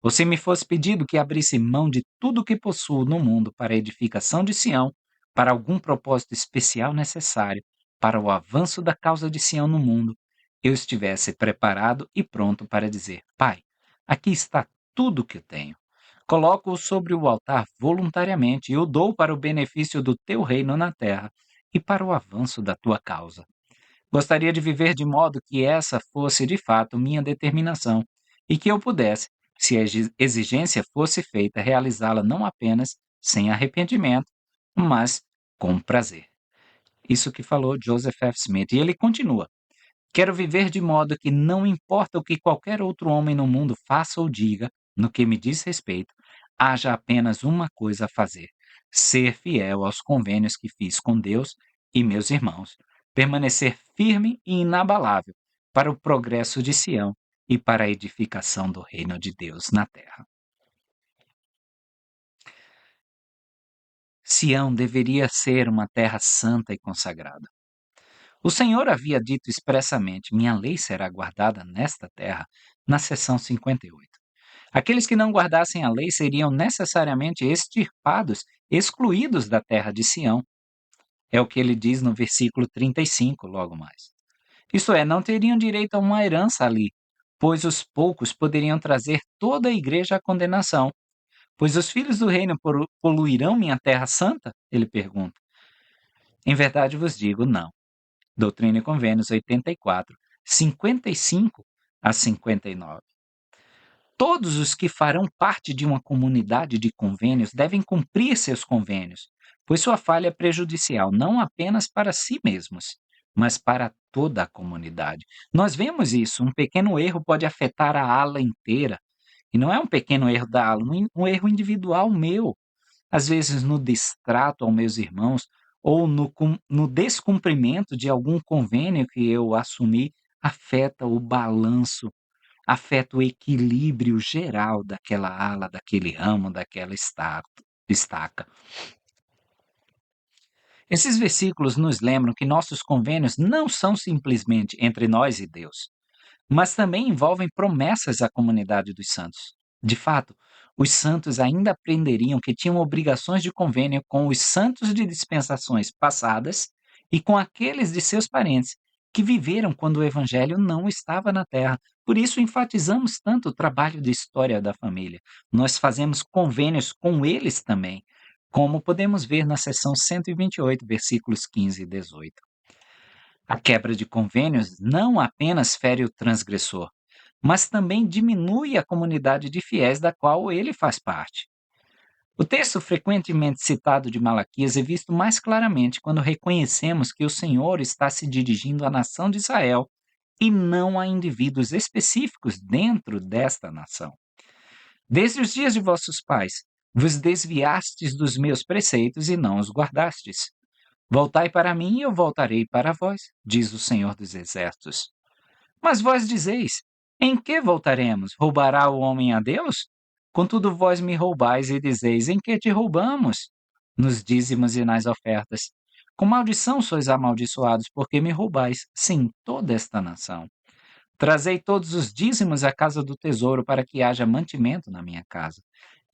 Ou se me fosse pedido que abrisse mão de tudo o que possuo no mundo para a edificação de Sião, para algum propósito especial necessário para o avanço da causa de Sião no mundo, eu estivesse preparado e pronto para dizer: Pai, aqui está tudo o que tenho. Coloco-o sobre o altar voluntariamente e o dou para o benefício do teu reino na terra e para o avanço da tua causa. Gostaria de viver de modo que essa fosse de fato minha determinação e que eu pudesse, se a exigência fosse feita, realizá-la não apenas sem arrependimento, mas com prazer. Isso que falou Joseph F. Smith. E ele continua: quero viver de modo que não importa o que qualquer outro homem no mundo faça ou diga, no que me diz respeito, haja apenas uma coisa a fazer: ser fiel aos convênios que fiz com Deus e meus irmãos, permanecer firme e inabalável para o progresso de Sião e para a edificação do reino de Deus na terra. Sião deveria ser uma terra santa e consagrada. O Senhor havia dito expressamente: minha lei será guardada nesta terra, na seção 58. Aqueles que não guardassem a lei seriam necessariamente extirpados, excluídos da terra de Sião. É o que ele diz no versículo 35, logo mais. Isto é, não teriam direito a uma herança ali, pois os poucos poderiam trazer toda a igreja à condenação. Pois os filhos do reino poluirão minha terra santa? Ele pergunta. Em verdade vos digo, não. Doutrina e Convênios 84, 55 a 59. Todos os que farão parte de uma comunidade de convênios devem cumprir seus convênios, pois sua falha é prejudicial não apenas para si mesmos, mas para toda a comunidade. Nós vemos isso, um pequeno erro pode afetar a ala inteira, e não é um pequeno erro da ala, um erro individual meu, às vezes no distrato aos meus irmãos, ou no descumprimento de algum convênio que eu assumi, afeta o balanço, afeta o equilíbrio geral daquela ala, daquele ramo, daquela estaca. Esses versículos nos lembram que nossos convênios não são simplesmente entre nós e Deus, mas também envolvem promessas à comunidade dos santos. De fato, os santos ainda aprenderiam que tinham obrigações de convênio com os santos de dispensações passadas e com aqueles de seus parentes que viveram quando o evangelho não estava na terra. Por isso enfatizamos tanto o trabalho de história da família. Nós fazemos convênios com eles também, como podemos ver na seção 128, versículos 15 e 18. A quebra de convênios não apenas fere o transgressor, mas também diminui a comunidade de fiéis da qual ele faz parte. O texto frequentemente citado de Malaquias é visto mais claramente quando reconhecemos que o Senhor está se dirigindo à nação de Israel e não a indivíduos específicos dentro desta nação. Desde os dias de vossos pais, vos desviastes dos meus preceitos e não os guardastes. Voltai para mim e eu voltarei para vós, diz o Senhor dos Exércitos. Mas vós dizeis: em que voltaremos? Roubará o homem a Deus? Contudo, vós me roubais e dizeis: em que te roubamos? Nos dízimos e nas ofertas. Com maldição sois amaldiçoados, porque me roubais, sim, toda esta nação. Trazei todos os dízimos à casa do tesouro, para que haja mantimento na minha casa.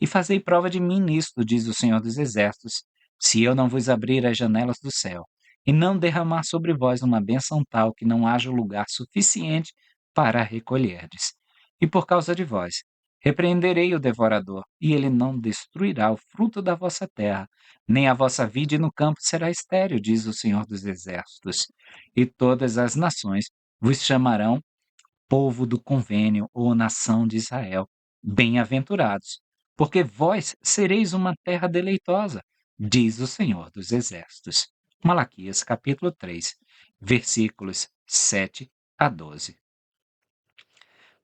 E fazei prova de mim nisto, diz o Senhor dos Exércitos, se eu não vos abrir as janelas do céu, e não derramar sobre vós uma bênção tal que não haja lugar suficiente para recolherdes. E por causa de vós, repreenderei o devorador, e ele não destruirá o fruto da vossa terra, nem a vossa vide no campo será estéril, diz o Senhor dos Exércitos. E todas as nações vos chamarão povo do convênio ou nação de Israel, bem-aventurados, porque vós sereis uma terra deleitosa, diz o Senhor dos Exércitos. Malaquias capítulo 3, versículos 7 a 12.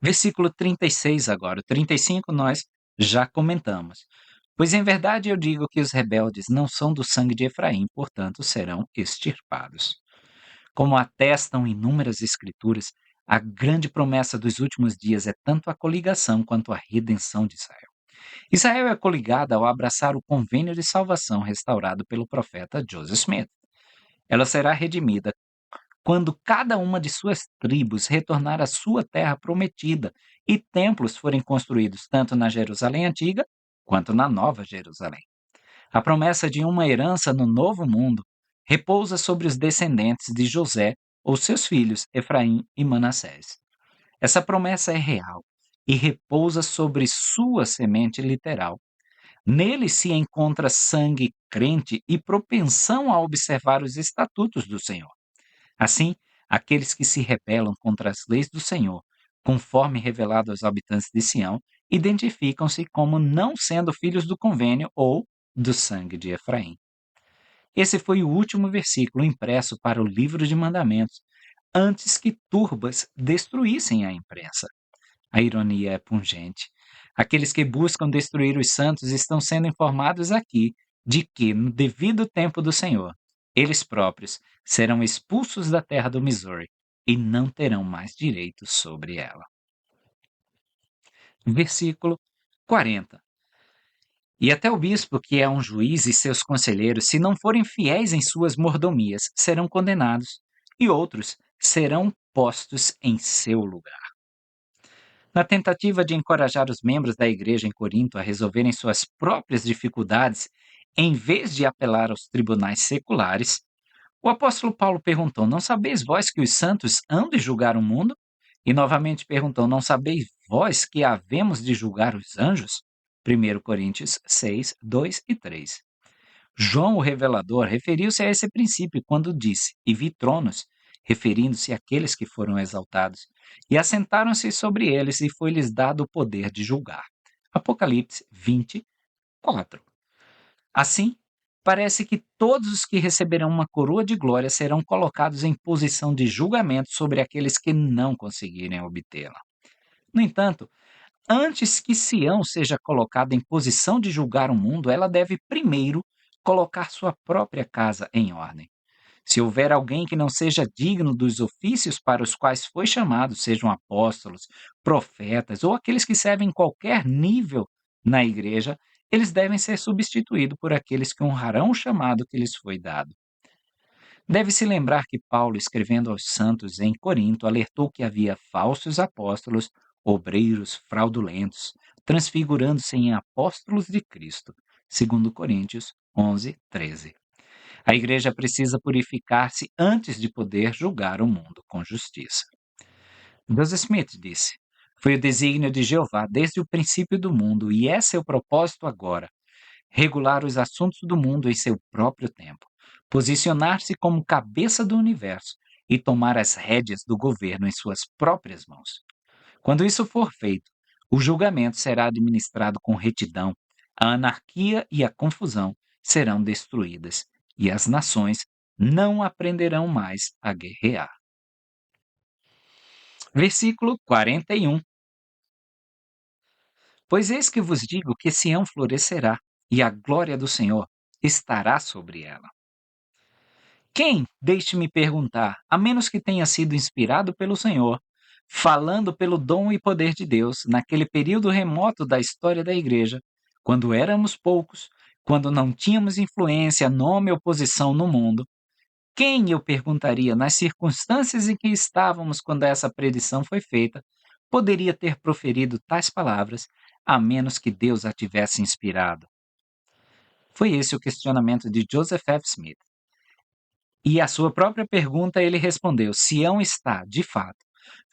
Versículo 36 agora, o 35 nós já comentamos. Pois em verdade eu digo que os rebeldes não são do sangue de Efraim, portanto serão extirpados. Como atestam inúmeras escrituras, a grande promessa dos últimos dias é tanto a coligação quanto a redenção de Israel. Israel é coligada ao abraçar o convênio de salvação restaurado pelo profeta Joseph Smith. Ela será redimida quando cada uma de suas tribos retornar à sua terra prometida e templos forem construídos tanto na Jerusalém antiga quanto na Nova Jerusalém. A promessa de uma herança no novo mundo repousa sobre os descendentes de José ou seus filhos, Efraim e Manassés. Essa promessa é real e repousa sobre sua semente literal. Nele se encontra sangue crente e propensão a observar os estatutos do Senhor. Assim, aqueles que se rebelam contra as leis do Senhor, conforme revelado aos habitantes de Sião, identificam-se como não sendo filhos do convênio ou do sangue de Efraim. Esse foi o último versículo impresso para o livro de mandamentos, antes que turbas destruíssem a imprensa. A ironia é pungente. Aqueles que buscam destruir os santos estão sendo informados aqui de que, no devido tempo do Senhor, eles próprios serão expulsos da terra do Missouri e não terão mais direito sobre ela. Versículo 40. E até o bispo, que é um juiz, e seus conselheiros, se não forem fiéis em suas mordomias, serão condenados, e outros serão postos em seu lugar. Na tentativa de encorajar os membros da igreja em Corinto a resolverem suas próprias dificuldades, em vez de apelar aos tribunais seculares, o apóstolo Paulo perguntou: Não sabeis vós que os santos hão de julgar o mundo? E novamente perguntou: Não sabeis vós que havemos de julgar os anjos? 1 Coríntios 6, 2 e 3. João, o revelador, referiu-se a esse princípio quando disse: E vi tronos, referindo-se àqueles que foram exaltados, e assentaram-se sobre eles, e foi-lhes dado o poder de julgar. Apocalipse 20, 4. Assim, parece que todos os que receberão uma coroa de glória serão colocados em posição de julgamento sobre aqueles que não conseguirem obtê-la. No entanto, antes que Sião seja colocada em posição de julgar o mundo, ela deve primeiro colocar sua própria casa em ordem. Se houver alguém que não seja digno dos ofícios para os quais foi chamado, sejam apóstolos, profetas ou aqueles que servem em qualquer nível na igreja, eles devem ser substituídos por aqueles que honrarão o chamado que lhes foi dado. Deve-se lembrar que Paulo, escrevendo aos santos em Corinto, alertou que havia falsos apóstolos, obreiros fraudulentos, transfigurando-se em apóstolos de Cristo, segundo Coríntios 11, 13. A igreja precisa purificar-se antes de poder julgar o mundo com justiça. Joseph Smith disse: Foi o desígnio de Jeová desde o princípio do mundo, e é seu propósito agora, regular os assuntos do mundo em seu próprio tempo, posicionar-se como cabeça do universo e tomar as rédeas do governo em suas próprias mãos. Quando isso for feito, o julgamento será administrado com retidão, a anarquia e a confusão serão destruídas, e as nações não aprenderão mais a guerrear. Versículo 41. Pois eis que vos digo que Sião florescerá, e a glória do Senhor estará sobre ela. Quem, deixe-me perguntar, a menos que tenha sido inspirado pelo Senhor, falando pelo dom e poder de Deus, naquele período remoto da história da igreja, quando éramos poucos, quando não tínhamos influência, nome ou posição no mundo, quem, eu perguntaria, nas circunstâncias em que estávamos quando essa predição foi feita, poderia ter proferido tais palavras, a menos que Deus a tivesse inspirado? Foi esse o questionamento de Joseph F. Smith. E à sua própria pergunta ele respondeu: Sião está, de fato,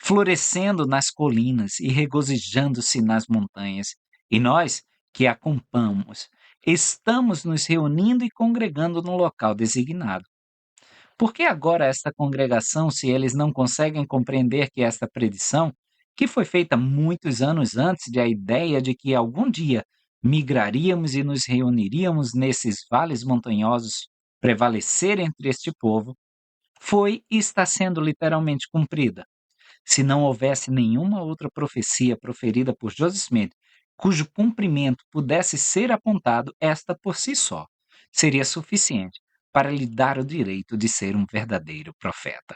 florescendo nas colinas e regozijando-se nas montanhas. E nós, que a acompanhamos, estamos nos reunindo e congregando no local designado. Por que agora esta congregação, se eles não conseguem compreender que esta predição, que foi feita muitos anos antes de a ideia de que algum dia migraríamos e nos reuniríamos nesses vales montanhosos, prevalecer entre este povo, foi e está sendo literalmente cumprida? Se não houvesse nenhuma outra profecia proferida por Joseph Smith, cujo cumprimento pudesse ser apontado, esta por si só seria suficiente para lhe dar o direito de ser um verdadeiro profeta.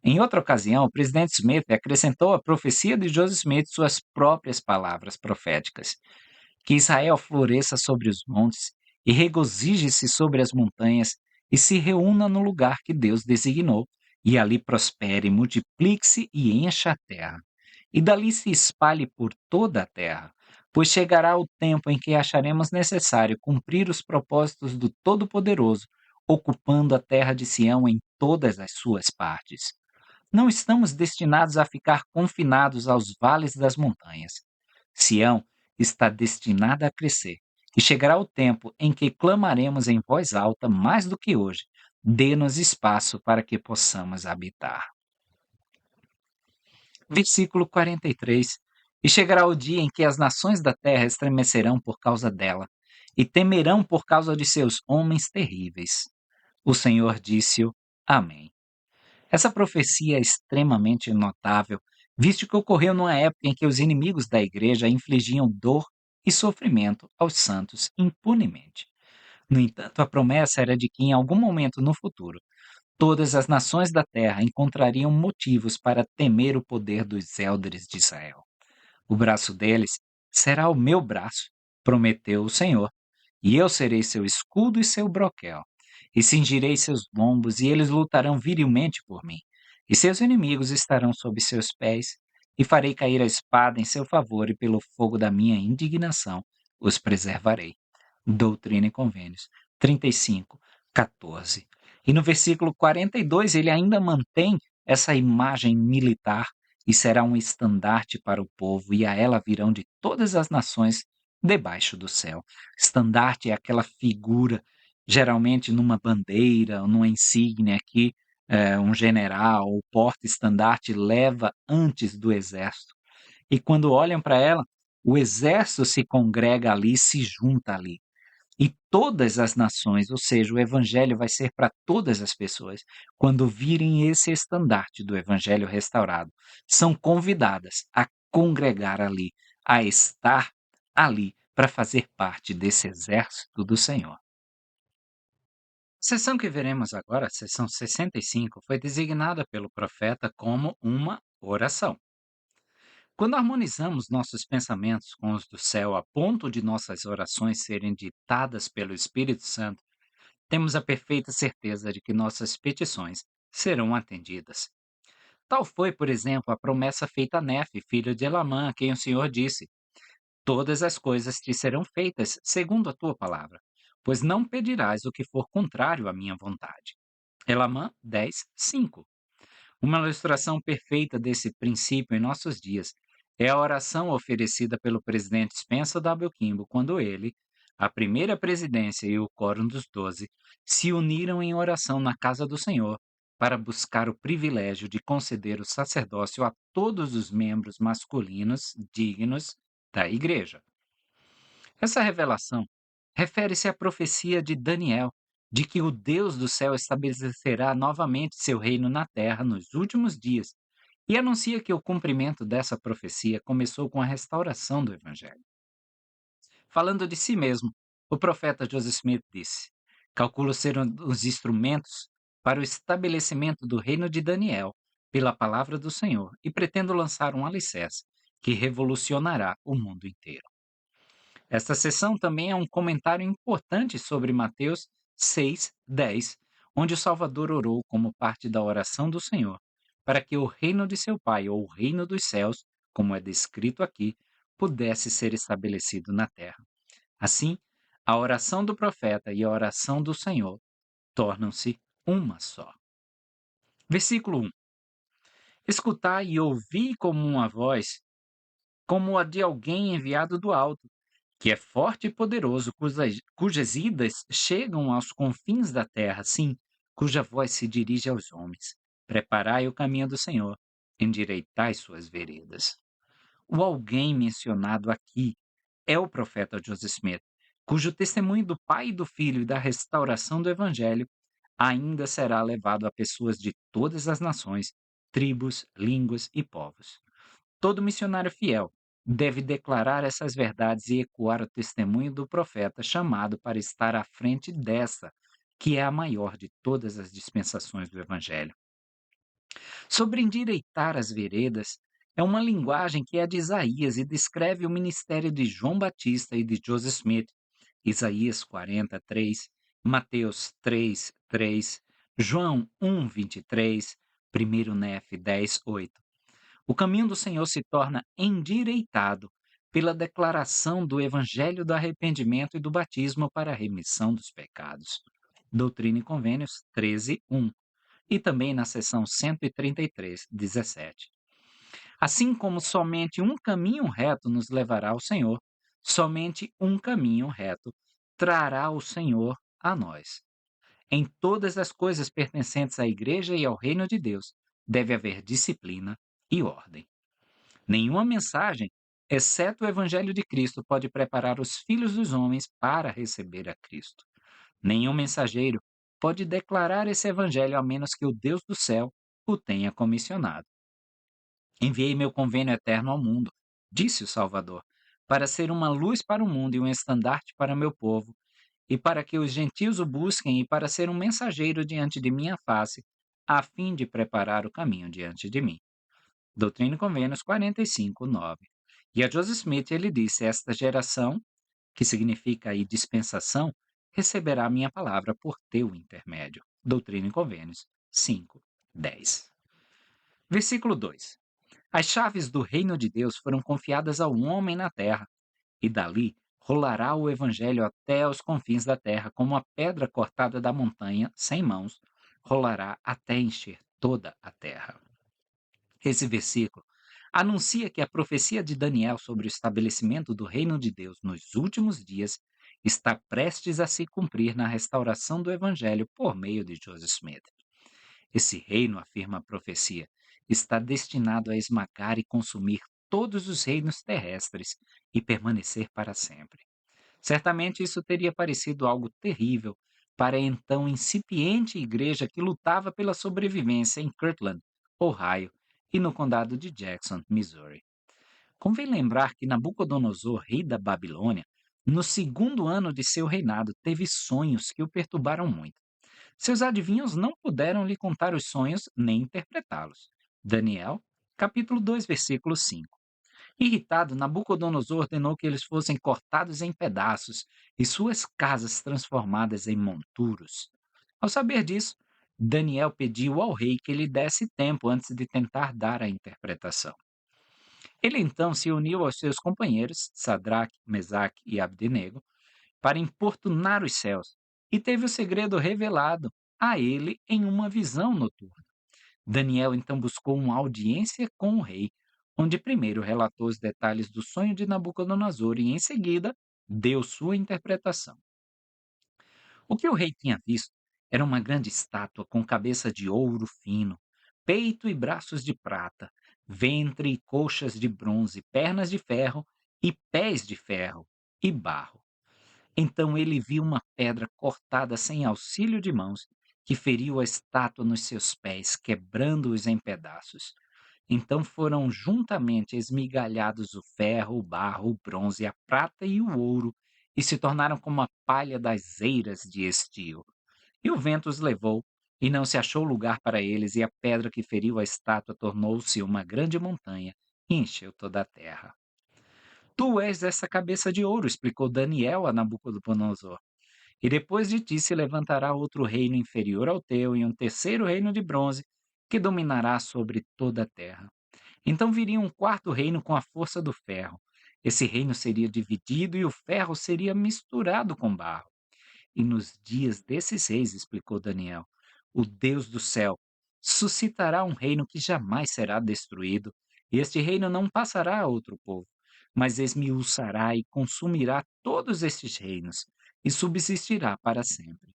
Em outra ocasião, o presidente Smith acrescentou à profecia de Joseph Smith suas próprias palavras proféticas: que Israel floresça sobre os montes e regozije-se sobre as montanhas e se reúna no lugar que Deus designou, e ali prospere, multiplique-se e encha a terra. E dali se espalhe por toda a terra, pois chegará o tempo em que acharemos necessário cumprir os propósitos do Todo-Poderoso, ocupando a terra de Sião em todas as suas partes. Não estamos destinados a ficar confinados aos vales das montanhas. Sião está destinada a crescer, e chegará o tempo em que clamaremos em voz alta mais do que hoje: dê-nos espaço para que possamos habitar. Versículo 43. E chegará o dia em que as nações da terra estremecerão por causa dela, e temerão por causa de seus homens terríveis. O Senhor disse-o. Amém. Essa profecia é extremamente notável, visto que ocorreu numa época em que os inimigos da igreja infligiam dor e sofrimento aos santos impunemente. No entanto, a promessa era de que em algum momento no futuro, todas as nações da terra encontrariam motivos para temer o poder dos élderes de Israel. O braço deles será o meu braço, prometeu o Senhor, e eu serei seu escudo e seu broquel, e cingirei seus lombos, e eles lutarão virilmente por mim, e seus inimigos estarão sob seus pés, e farei cair a espada em seu favor, e pelo fogo da minha indignação os preservarei. Doutrina e Convênios 35, 14. E no versículo 42 ele ainda mantém essa imagem militar e será um estandarte para o povo, e a ela virão de todas as nações debaixo do céu. Estandarte é aquela figura, geralmente numa bandeira, numa insígnia que um general ou porta-estandarte leva antes do exército. E quando olham para ela, o exército se congrega ali, se junta ali. E todas as nações, ou seja, o evangelho vai ser para todas as pessoas, quando virem esse estandarte do evangelho restaurado, são convidadas a congregar ali, a estar ali para fazer parte desse exército do Senhor. A sessão que veremos agora, a sessão 65, foi designada pelo profeta como uma oração. Quando harmonizamos nossos pensamentos com os do céu a ponto de nossas orações serem ditadas pelo Espírito Santo, temos a perfeita certeza de que nossas petições serão atendidas. Tal foi, por exemplo, a promessa feita a Nefe, filho de Elamã, a quem o Senhor disse: Todas as coisas te serão feitas segundo a tua palavra, pois não pedirás o que for contrário à minha vontade. Elamã 10, 5. Uma ilustração perfeita desse princípio em nossos dias é a oração oferecida pelo presidente Spencer W. Kimball quando ele, a primeira presidência e o Quórum dos Doze se uniram em oração na casa do Senhor para buscar o privilégio de conceder o sacerdócio a todos os membros masculinos dignos da igreja. Essa revelação refere-se à profecia de Daniel, de que o Deus do céu estabelecerá novamente seu reino na terra nos últimos dias, e anuncia que o cumprimento dessa profecia começou com a restauração do Evangelho. Falando de si mesmo, o profeta Joseph Smith disse: Calculo ser os instrumentos para o estabelecimento do reino de Daniel pela palavra do Senhor e pretendo lançar um alicerce que revolucionará o mundo inteiro. Esta sessão também é um comentário importante sobre Mateus 6, 10, onde o Salvador orou como parte da oração do Senhor, para que o reino de seu Pai, ou o reino dos céus, como é descrito aqui, pudesse ser estabelecido na terra. Assim, a oração do profeta e a oração do Senhor tornam-se uma só. Versículo 1. Escutai e ouvi como uma voz, como a de alguém enviado do alto, que é forte e poderoso, cujas idas chegam aos confins da terra, sim, cuja voz se dirige aos homens. Preparai o caminho do Senhor, endireitai suas veredas. O alguém mencionado aqui é o profeta Joseph Smith, cujo testemunho do Pai e do Filho e da restauração do Evangelho ainda será levado a pessoas de todas as nações, tribos, línguas e povos. Todo missionário fiel deve declarar essas verdades e ecoar o testemunho do profeta chamado para estar à frente dessa, que é a maior de todas as dispensações do Evangelho. Sobre endireitar as veredas, é uma linguagem que é a de Isaías e descreve o ministério de João Batista e de Joseph Smith. Isaías 43, Mateus 3, 3, João 1, 23, 1 Nefe 10, 8. O caminho do Senhor se torna endireitado pela declaração do evangelho do arrependimento e do batismo para a remissão dos pecados. Doutrina e Convênios 13, 1. E também na seção 133, 17. Assim como somente um caminho reto nos levará ao Senhor, somente um caminho reto trará o Senhor a nós. Em todas as coisas pertencentes à igreja e ao reino de Deus, deve haver disciplina e ordem. Nenhuma mensagem exceto o Evangelho de Cristo, pode preparar os filhos dos homens para receber a Cristo. Nenhum mensageiro pode declarar esse Evangelho a menos que o Deus do céu o tenha comissionado. Enviei meu convênio eterno ao mundo, disse o Salvador, para ser uma luz para o mundo e um estandarte para meu povo, e para que os gentios o busquem e para ser um mensageiro diante de minha face, a fim de preparar o caminho diante de mim. Doutrina e Convênios 45:9. E a Joseph Smith ele disse: esta geração, que significa aí dispensação, receberá a minha palavra por teu intermédio. Doutrina e Convênios 5:10. Versículo 2. As chaves do reino de Deus foram confiadas ao homem na terra, e dali rolará o evangelho até os confins da terra, como a pedra cortada da montanha, sem mãos, rolará até encher toda a terra. Esse versículo anuncia que a profecia de Daniel sobre o estabelecimento do reino de Deus nos últimos dias está prestes a se cumprir na restauração do evangelho por meio de Joseph Smith. Esse reino, afirma a profecia, está destinado a esmagar e consumir todos os reinos terrestres e permanecer para sempre. Certamente isso teria parecido algo terrível para a então incipiente igreja que lutava pela sobrevivência em Kirtland, Ohio, e no condado de Jackson, Missouri. Convém lembrar que Nabucodonosor, rei da Babilônia, no segundo ano de seu reinado, teve sonhos que o perturbaram muito. Seus adivinhos não puderam lhe contar os sonhos nem interpretá-los. Daniel, capítulo 2, versículo 5. Irritado, Nabucodonosor ordenou que eles fossem cortados em pedaços e suas casas transformadas em monturos. Ao saber disso, Daniel pediu ao rei que lhe desse tempo antes de tentar dar a interpretação. Ele então se uniu aos seus companheiros, Sadraque, Mesaque e Abdenego, para importunar os céus, e teve o segredo revelado a ele em uma visão noturna. Daniel então buscou uma audiência com o rei, onde primeiro relatou os detalhes do sonho de Nabucodonosor e, em seguida, deu sua interpretação. O que o rei tinha visto era uma grande estátua com cabeça de ouro fino, peito e braços de prata, ventre e coxas de bronze, pernas de ferro e pés de ferro e barro. Então ele viu uma pedra cortada sem auxílio de mãos, que feriu a estátua nos seus pés, quebrando-os em pedaços. Então foram juntamente esmigalhados o ferro, o barro, o bronze, a prata e o ouro, e se tornaram como a palha das eiras de estio. E o vento os levou, e não se achou lugar para eles, e a pedra que feriu a estátua tornou-se uma grande montanha e encheu toda a terra. Tu és essa cabeça de ouro, explicou Daniel a Nabucodonosor. E depois de ti se levantará outro reino inferior ao teu, e um terceiro reino de bronze, que dominará sobre toda a terra. Então viria um quarto reino com a força do ferro. Esse reino seria dividido e o ferro seria misturado com barro. E nos dias desses reis, explicou Daniel, o Deus do céu suscitará um reino que jamais será destruído, e este reino não passará a outro povo, mas esmiuçará e consumirá todos estes reinos, e subsistirá para sempre.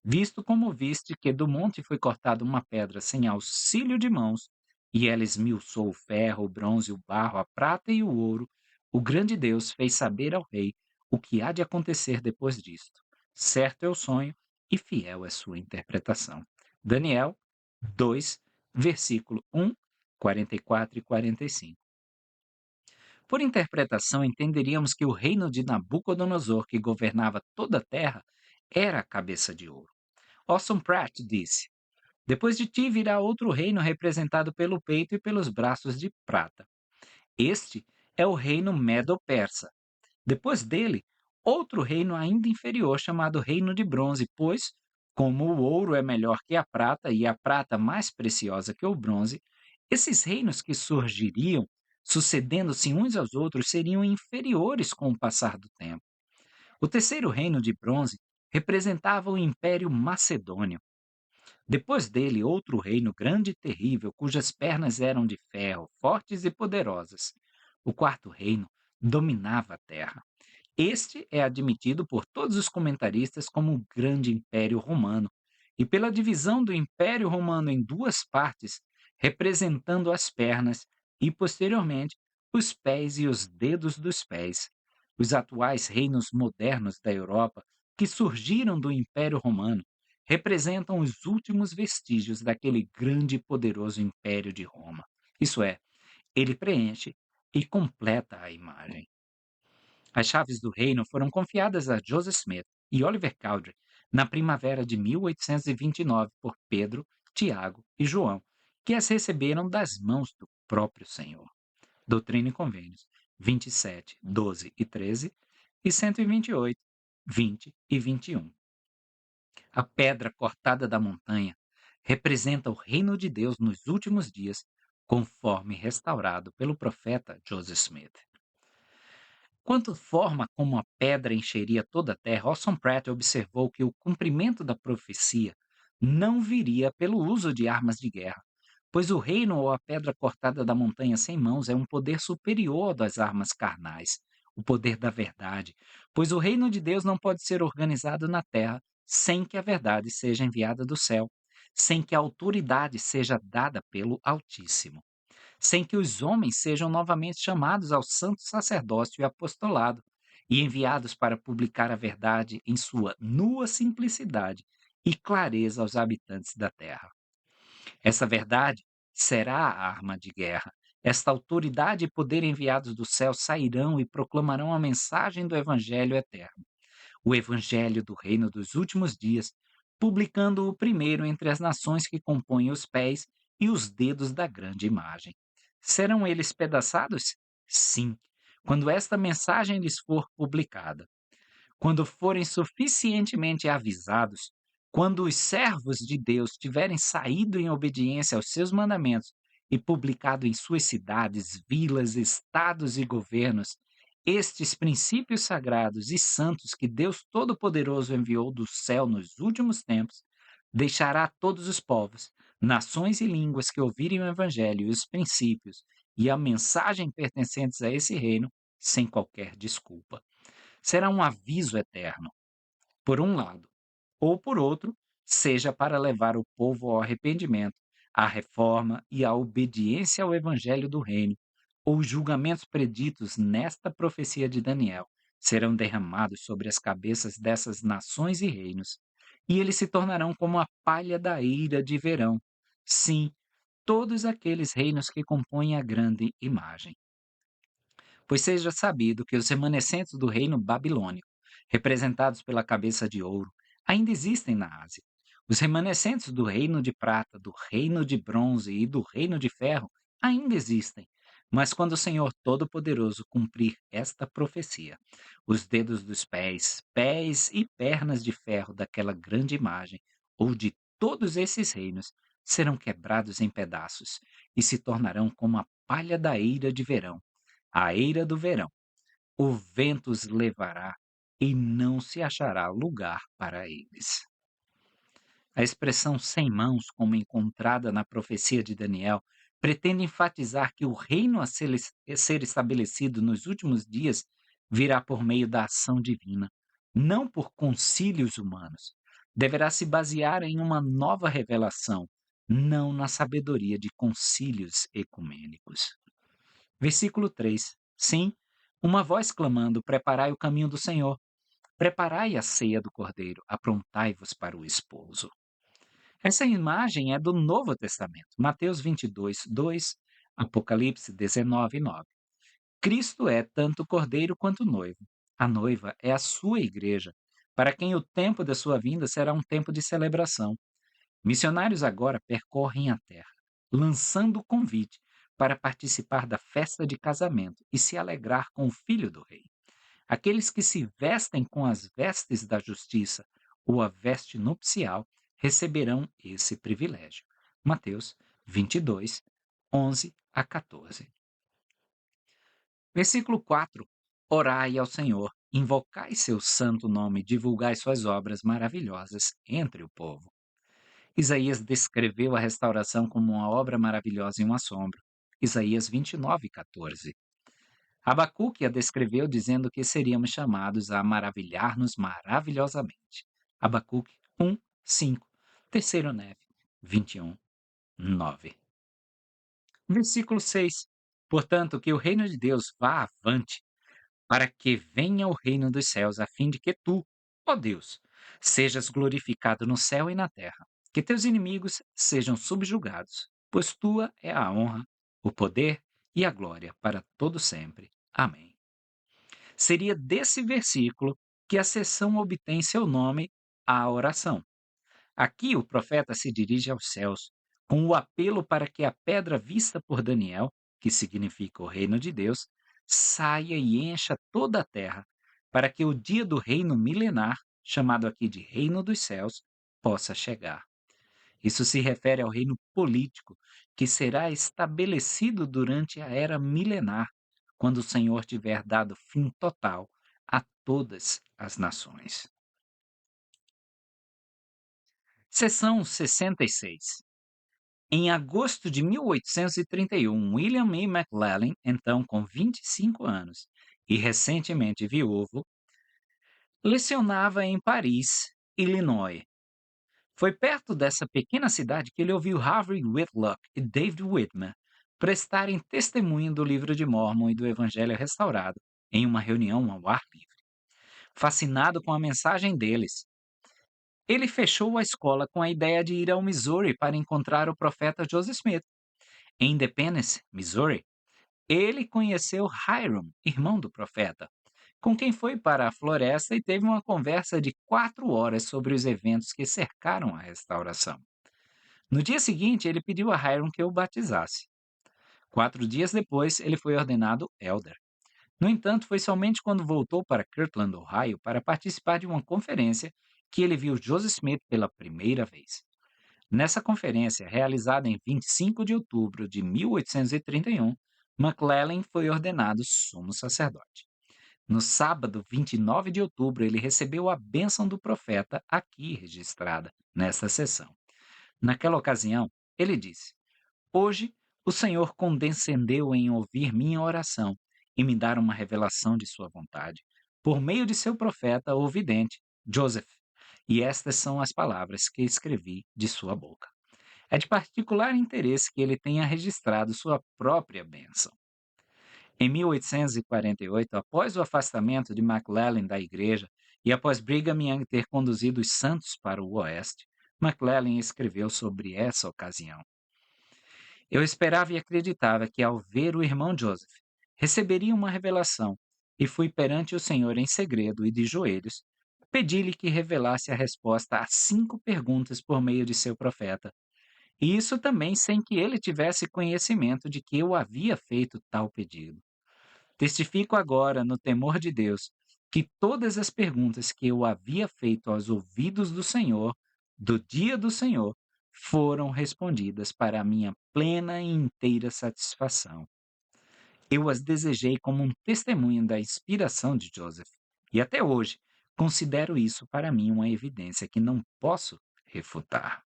Visto como viste que do monte foi cortada uma pedra sem auxílio de mãos, e ela esmiuçou o ferro, o bronze, o barro, a prata e o ouro, o grande Deus fez saber ao rei o que há de acontecer depois disto. Certo é o sonho e fiel é sua interpretação. Daniel 2, versículo 1, 44 e 45. Por interpretação, entenderíamos que o reino de Nabucodonosor, que governava toda a terra, era a cabeça de ouro. Orson Pratt disse: depois de ti virá outro reino representado pelo peito e pelos braços de prata. Este é o reino Medo-Persa. Depois dele, outro reino ainda inferior chamado Reino de Bronze, pois, como o ouro é melhor que a prata e a prata mais preciosa que o bronze, esses reinos que surgiriam, sucedendo-se uns aos outros, seriam inferiores com o passar do tempo. O terceiro reino de bronze representava o Império Macedônio. Depois dele, outro reino grande e terrível, cujas pernas eram de ferro, fortes e poderosas. O quarto reino dominava a terra. Este é admitido por todos os comentaristas como o grande Império Romano, e pela divisão do Império Romano em duas partes, representando as pernas, e posteriormente os pés e os dedos dos pés. Os atuais reinos modernos da Europa, que surgiram do Império Romano, representam os últimos vestígios daquele grande e poderoso Império de Roma. Isso é, ele preenche e completa a imagem. As chaves do reino foram confiadas a Joseph Smith e Oliver Cowdery na primavera de 1829 por Pedro, Tiago e João, que as receberam das mãos do próprio Senhor. Doutrina e Convênios 27, 12 e 13 e 128, 20 e 21. A pedra cortada da montanha representa o reino de Deus nos últimos dias, conforme restaurado pelo profeta Joseph Smith. Quanto forma como a pedra encheria toda a terra, Orson Pratt observou que o cumprimento da profecia não viria pelo uso de armas de guerra, pois o reino ou a pedra cortada da montanha sem mãos é um poder superior ao das armas carnais, o poder da verdade, pois o reino de Deus não pode ser organizado na terra sem que a verdade seja enviada do céu, sem que a autoridade seja dada pelo Altíssimo, sem que os homens sejam novamente chamados ao santo sacerdócio e apostolado, e enviados para publicar a verdade em sua nua simplicidade e clareza aos habitantes da terra. Essa verdade será a arma de guerra. Esta autoridade e poder enviados do céu sairão e proclamarão a mensagem do Evangelho eterno, o Evangelho do reino dos últimos dias, publicando-o primeiro entre as nações que compõem os pés e os dedos da grande imagem. Serão eles pedaçados? Sim, quando esta mensagem lhes for publicada. Quando forem suficientemente avisados, quando os servos de Deus tiverem saído em obediência aos seus mandamentos e publicado em suas cidades, vilas, estados e governos estes princípios sagrados e santos que Deus Todo-Poderoso enviou do céu nos últimos tempos, deixará todos os povos, nações e línguas que ouvirem o Evangelho e os princípios e a mensagem pertencentes a esse reino sem qualquer desculpa. Será um aviso eterno, por um lado, ou por outro, seja para levar o povo ao arrependimento, à reforma e à obediência ao evangelho do reino, ou os julgamentos preditos nesta profecia de Daniel serão derramados sobre as cabeças dessas nações e reinos, e eles se tornarão como a palha da eira de verão. Sim, todos aqueles reinos que compõem a grande imagem. Pois seja sabido que os remanescentes do reino babilônico, representados pela cabeça de ouro, ainda existem na Ásia. Os remanescentes do reino de prata, do reino de bronze e do reino de ferro ainda existem. Mas quando o Senhor Todo-Poderoso cumprir esta profecia, os dedos dos pés, pés e pernas de ferro daquela grande imagem, ou de todos esses reinos, serão quebrados em pedaços e se tornarão como a palha da eira de verão, a eira do verão. O vento os levará e não se achará lugar para eles. A expressão sem mãos, como encontrada na profecia de Daniel, pretende enfatizar que o reino a ser estabelecido nos últimos dias virá por meio da ação divina, não por concílios humanos. Deverá se basear em uma nova revelação, não na sabedoria de concílios ecumênicos. Versículo 3. Sim, uma voz clamando: Preparai o caminho do Senhor, preparai a ceia do Cordeiro, aprontai-vos para o esposo. Essa imagem é do Novo Testamento, Mateus 22, 2, Apocalipse 19, 9. Cristo é tanto o Cordeiro quanto o noivo. A noiva é a sua igreja, para quem o tempo da sua vinda será um tempo de celebração. Missionários agora percorrem a terra, lançando o convite para participar da festa de casamento e se alegrar com o filho do rei. Aqueles que se vestem com as vestes da justiça ou a veste nupcial receberão esse privilégio. Mateus 22, 11 a 14. Versículo 4. Orai ao Senhor, invocai seu santo nome, divulgai suas obras maravilhosas entre o povo. Isaías descreveu a restauração como uma obra maravilhosa e um assombro. Isaías 29, 14. Abacuque a descreveu dizendo que seríamos chamados a maravilhar-nos maravilhosamente. Abacuque 1, 5. Terceiro Neve 21, 9. Versículo 6. Portanto, que o reino de Deus vá avante, para que venha o reino dos céus, a fim de que tu, ó Deus, sejas glorificado no céu e na terra, que teus inimigos sejam subjugados, pois tua é a honra, o poder e a glória para todo sempre. Amém. Seria desse versículo que a sessão obtém seu nome, a oração. Aqui o profeta se dirige aos céus, com o apelo para que a pedra vista por Daniel, que significa o reino de Deus, saia e encha toda a terra, para que o dia do reino milenar, chamado aqui de Reino dos Céus, possa chegar. Isso se refere ao reino político, que será estabelecido durante a era milenar, quando o Senhor tiver dado fim total a todas as nações. Seção 66. Em agosto de 1831, William E. McLellin, então com 25 anos e recentemente viúvo, lecionava em Paris, Illinois. Foi perto dessa pequena cidade que ele ouviu Harvey Whitlock e David Whitmer prestarem testemunho do livro de Mórmon e do Evangelho restaurado em uma reunião ao ar livre. Fascinado com a mensagem deles, ele fechou a escola com a ideia de ir ao Missouri para encontrar o profeta Joseph Smith. Em Independence, Missouri, ele conheceu Hiram, irmão do profeta, com quem foi para a floresta e teve uma conversa de 4 horas sobre os eventos que cercaram a restauração. No dia seguinte, ele pediu a Hiram que o batizasse. 4 dias depois, ele foi ordenado elder. No entanto, foi somente quando voltou para Kirtland, Ohio, para participar de uma conferência que ele viu Joseph Smith pela primeira vez. Nessa conferência, realizada em 25 de outubro de 1831, McLellin foi ordenado sumo sacerdote. No sábado, 29 de outubro, ele recebeu a bênção do profeta aqui registrada nesta sessão. Naquela ocasião, ele disse: Hoje o Senhor condescendeu em ouvir minha oração e me dar uma revelação de sua vontade, por meio de seu profeta ou vidente, Joseph. E estas são as palavras que escrevi de sua boca. É de particular interesse que ele tenha registrado sua própria bênção. Em 1848, após o afastamento de McLellin da igreja e após Brigham Young ter conduzido os santos para o oeste, McLellin escreveu sobre essa ocasião. Eu esperava e acreditava que, ao ver o irmão Joseph, receberia uma revelação, e fui perante o Senhor em segredo e de joelhos, pedi-lhe que revelasse a resposta a 5 perguntas por meio de seu profeta, e isso também sem que ele tivesse conhecimento de que eu havia feito tal pedido. Testifico agora, no temor de Deus, que todas as perguntas que eu havia feito aos ouvidos do Senhor, do dia do Senhor, foram respondidas para a minha plena e inteira satisfação. Eu as desejei como um testemunho da inspiração de Joseph, e até hoje considero isso para mim uma evidência que não posso refutar.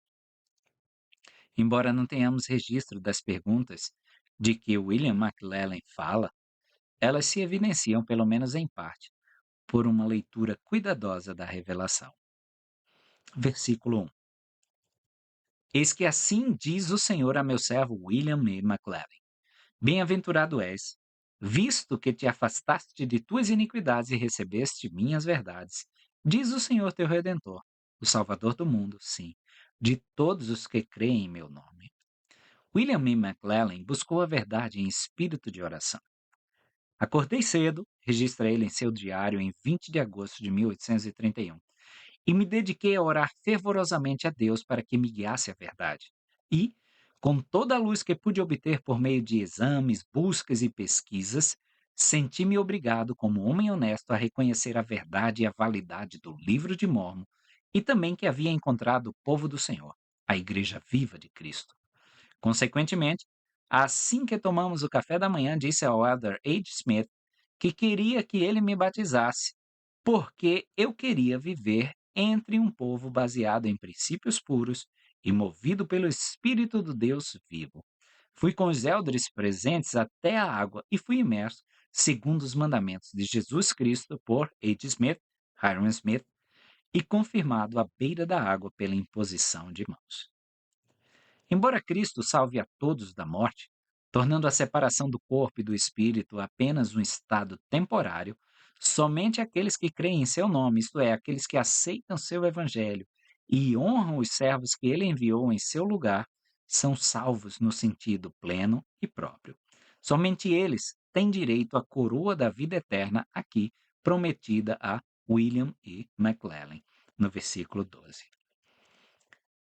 Embora não tenhamos registro das perguntas de que William McLellin fala, elas se evidenciam, pelo menos em parte, por uma leitura cuidadosa da revelação. Versículo 1. Eis que assim diz o Senhor a meu servo William E. McLellin: Bem-aventurado és, visto que te afastaste de tuas iniquidades e recebeste minhas verdades, diz o Senhor teu Redentor, o Salvador do mundo, sim, de todos os que creem em meu nome. William E. McLellin buscou a verdade em espírito de oração. Acordei cedo, registra ele em seu diário em 20 de agosto de 1831, e me dediquei a orar fervorosamente a Deus para que me guiasse a verdade. E, com toda a luz que pude obter por meio de exames, buscas e pesquisas, senti-me obrigado, como homem honesto, a reconhecer a verdade e a validade do livro de Mórmon e também que havia encontrado o povo do Senhor, a Igreja Viva de Cristo. Consequentemente, assim que tomamos o café da manhã, disse ao Elder H. Smith que queria que ele me batizasse, porque eu queria viver entre um povo baseado em princípios puros e movido pelo Espírito do Deus vivo. Fui com os elders presentes até a água e fui imerso, segundo os mandamentos de Jesus Cristo, por H. Smith, Hiram Smith, e confirmado à beira da água pela imposição de mãos. Embora Cristo salve a todos da morte, tornando a separação do corpo e do espírito apenas um estado temporário. Somente aqueles que creem em seu nome, isto é, aqueles que aceitam seu evangelho e honram os servos que ele enviou em seu lugar, são salvos no sentido pleno e próprio. Somente eles têm direito à coroa da vida eterna aqui, prometida a William E. McLellin, no versículo 12.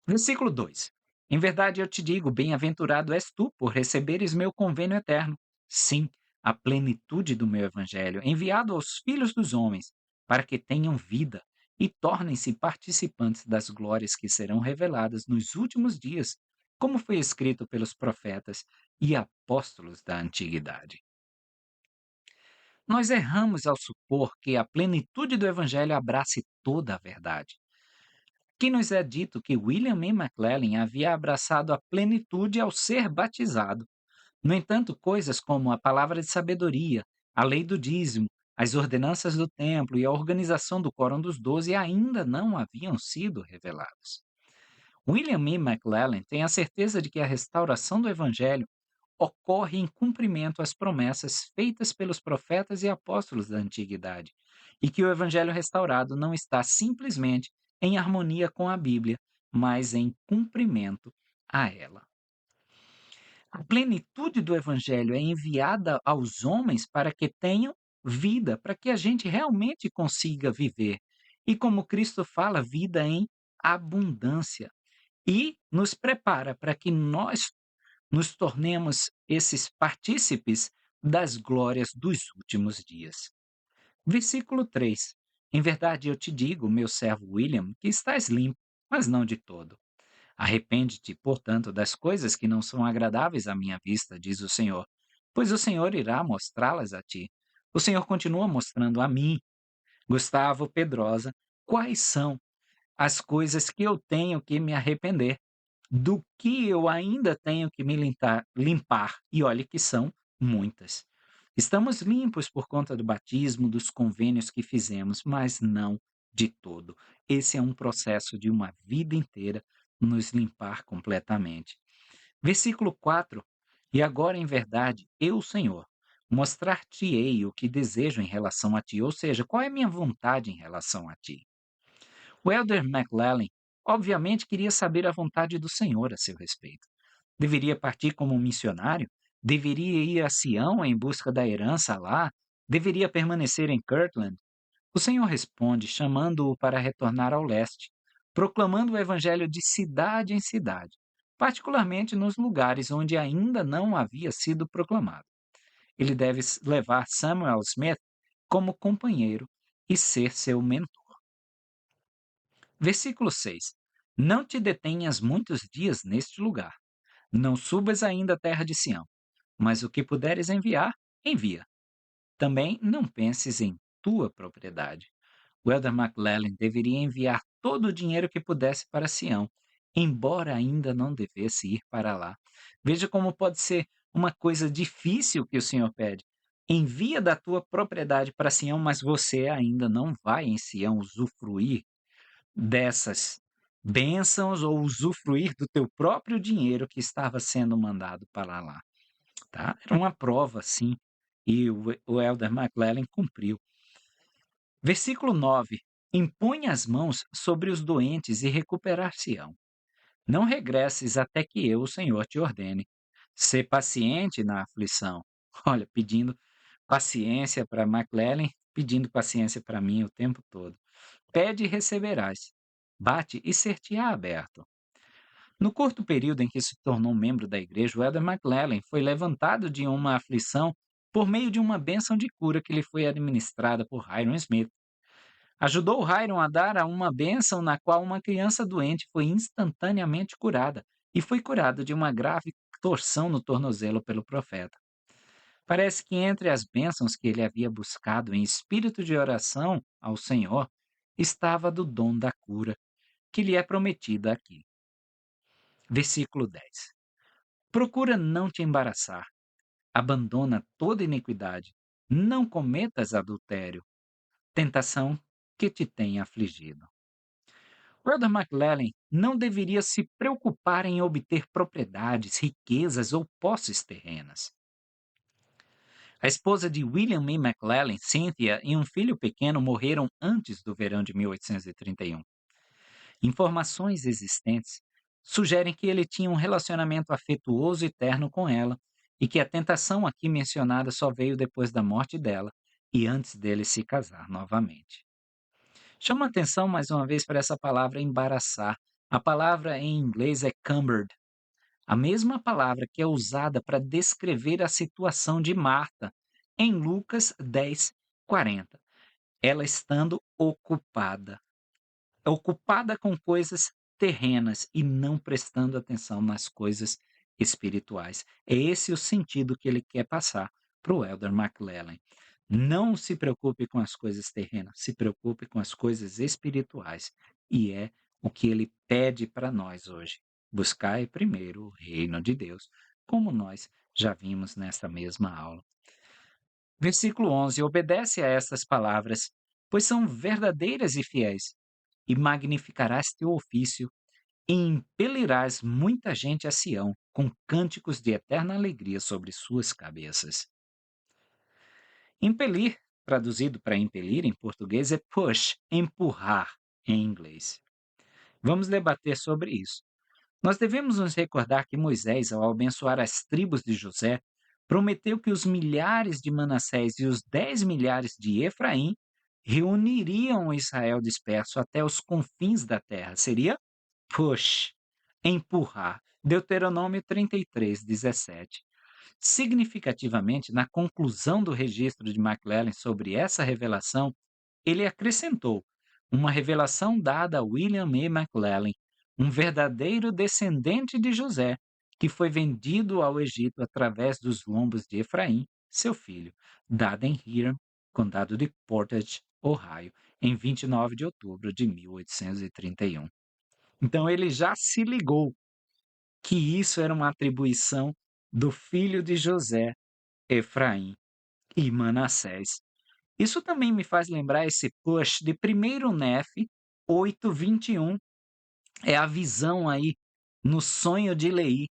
Versículo 2: Em verdade eu te digo, bem-aventurado és tu por receberes meu convênio eterno. Sim, a plenitude do meu evangelho, enviado aos filhos dos homens, para que tenham vida e tornem-se participantes das glórias que serão reveladas nos últimos dias, como foi escrito pelos profetas e apóstolos da antiguidade. Nós erramos ao supor que a plenitude do evangelho abrace toda a verdade. Que nos é dito que William M. McLellin havia abraçado a plenitude ao ser batizado. No entanto, coisas como a palavra de sabedoria, a lei do dízimo, as ordenanças do templo e a organização do Quórum dos Doze ainda não haviam sido reveladas. William M. McLellin tem a certeza de que a restauração do Evangelho ocorre em cumprimento às promessas feitas pelos profetas e apóstolos da antiguidade, e que o Evangelho restaurado não está simplesmente em harmonia com a Bíblia, mas em cumprimento a ela. A plenitude do Evangelho é enviada aos homens para que tenham vida, para que a gente realmente consiga viver. E como Cristo fala, vida em abundância. E nos prepara para que nós nos tornemos esses partícipes das glórias dos últimos dias. Versículo 3: Em verdade eu te digo, meu servo William, que estás limpo, mas não de todo. Arrepende-te, portanto, das coisas que não são agradáveis à minha vista, diz o Senhor, pois o Senhor irá mostrá-las a ti. O Senhor continua mostrando a mim, Gustavo Pedrosa, quais são as coisas que eu tenho que me arrepender, do que eu ainda tenho que me limpar, e olhe que são muitas. Estamos limpos por conta do batismo, dos convênios que fizemos, mas não de todo. Esse é um processo de uma vida inteira nos limpar completamente. Versículo 4: E agora, em verdade, eu, Senhor, mostrar-te-ei o que desejo em relação a ti, ou seja, qual é a minha vontade em relação a ti. O elder McLellin, obviamente, queria saber a vontade do Senhor a seu respeito. Deveria partir como missionário? Deveria ir a Sião em busca da herança lá? Deveria permanecer em Kirtland? O Senhor responde, chamando-o para retornar ao leste, proclamando o evangelho de cidade em cidade, particularmente nos lugares onde ainda não havia sido proclamado. Ele deve levar Samuel Smith como companheiro e ser seu mentor. Versículo 6: Não te detenhas muitos dias neste lugar. Não subas ainda à terra de Sião, mas o que puderes enviar, envia. Também não penses em tua propriedade. O elder McLellin deveria enviar todo o dinheiro que pudesse para Sião, embora ainda não devesse ir para lá. Veja como pode ser uma coisa difícil que o Senhor pede. Envia da tua propriedade para Sião, mas você ainda não vai em Sião usufruir dessas bênçãos ou usufruir do teu próprio dinheiro que estava sendo mandado para lá, tá? Era uma prova, sim, e o elder McLellin cumpriu. Versículo 9: Impõe as mãos sobre os doentes e recuperar-se-ão. Não regresses até que eu, o Senhor, te ordene. Sê paciente na aflição. Olha, pedindo paciência para McLellin, pedindo paciência para mim o tempo todo. Pede e receberás. Bate e ser-te-á aberto. No curto período em que se tornou membro da igreja, o elder McLellin foi levantado de uma aflição por meio de uma bênção de cura que lhe foi administrada por Hiram Smith. Ajudou Hiram a dar a uma bênção na qual uma criança doente foi instantaneamente curada e foi curada de uma grave torção no tornozelo pelo profeta. Parece que entre as bênçãos que ele havia buscado em espírito de oração ao Senhor, estava a do dom da cura, que lhe é prometida aqui. Versículo 10. Procura não te embaraçar, abandona toda iniquidade, não cometas adultério, tentação que te tenha afligido. Rhoda McLellan não deveria se preocupar em obter propriedades, riquezas ou posses terrenas. A esposa de William E. McLellan, Cynthia, e um filho pequeno morreram antes do verão de 1831. Informações existentes sugerem que ele tinha um relacionamento afetuoso e terno com ela e que a tentação aqui mencionada só veio depois da morte dela e antes dele se casar novamente. Chama atenção mais uma vez para essa palavra embaraçar. A palavra em inglês é cumbered, a mesma palavra que é usada para descrever a situação de Marta em Lucas 10:40. Ela estando ocupada com coisas terrenas e não prestando atenção nas coisas espirituais. É esse o sentido que ele quer passar para o Elder McLellan. Não se preocupe com as coisas terrenas, se preocupe com as coisas espirituais. E é o que ele pede para nós hoje. Buscai primeiro o reino de Deus, como nós já vimos nesta mesma aula. Versículo 11: obedece a estas palavras, pois são verdadeiras e fiéis, e magnificarás teu ofício, e impelirás muita gente a Sião, com cânticos de eterna alegria sobre suas cabeças. Impelir, traduzido para impelir em português, é push, empurrar em inglês. Vamos debater sobre isso. Nós devemos nos recordar que Moisés, ao abençoar as tribos de José, prometeu que os milhares de Manassés e os 10 milhares de Efraim reuniriam o Israel disperso até os confins da terra. Seria push, empurrar. Deuteronômio 33:17. Significativamente, na conclusão do registro de McLellan sobre essa revelação, ele acrescentou uma revelação dada a William E. McLellan, um verdadeiro descendente de José, que foi vendido ao Egito através dos lombos de Efraim, seu filho, dada em Hiram, condado de Portage, Ohio, em 29 de outubro de 1831. Então ele já se ligou que isso era uma atribuição do filho de José, Efraim e Manassés. Isso também me faz lembrar esse push de 1 Nef 8:21, é a visão aí no sonho de Leí.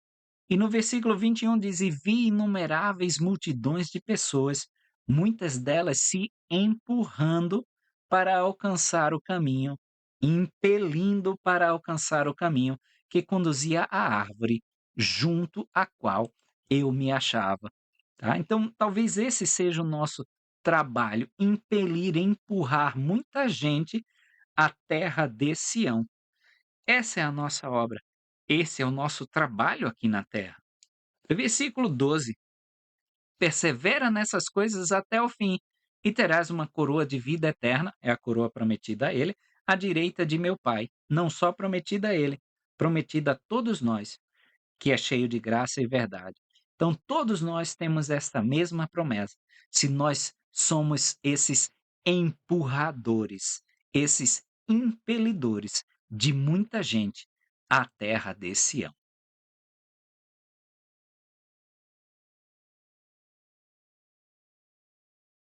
E no versículo 21 diz: e vi inumeráveis multidões de pessoas, muitas delas se empurrando para alcançar o caminho, impelindo para alcançar o caminho que conduzia à árvore junto à qual eu me achava. Tá? Então, talvez esse seja o nosso trabalho: impelir, empurrar muita gente à terra de Sião. Essa é a nossa obra. Esse é o nosso trabalho aqui na terra. Versículo 12: persevera nessas coisas até o fim, e terás uma coroa de vida eterna, é a coroa prometida a ele, à direita de meu Pai, não só prometida a ele, prometida a todos nós, que é cheio de graça e verdade. Então, todos nós temos esta mesma promessa. Se nós somos esses empurradores, esses impelidores de muita gente à terra de Sião.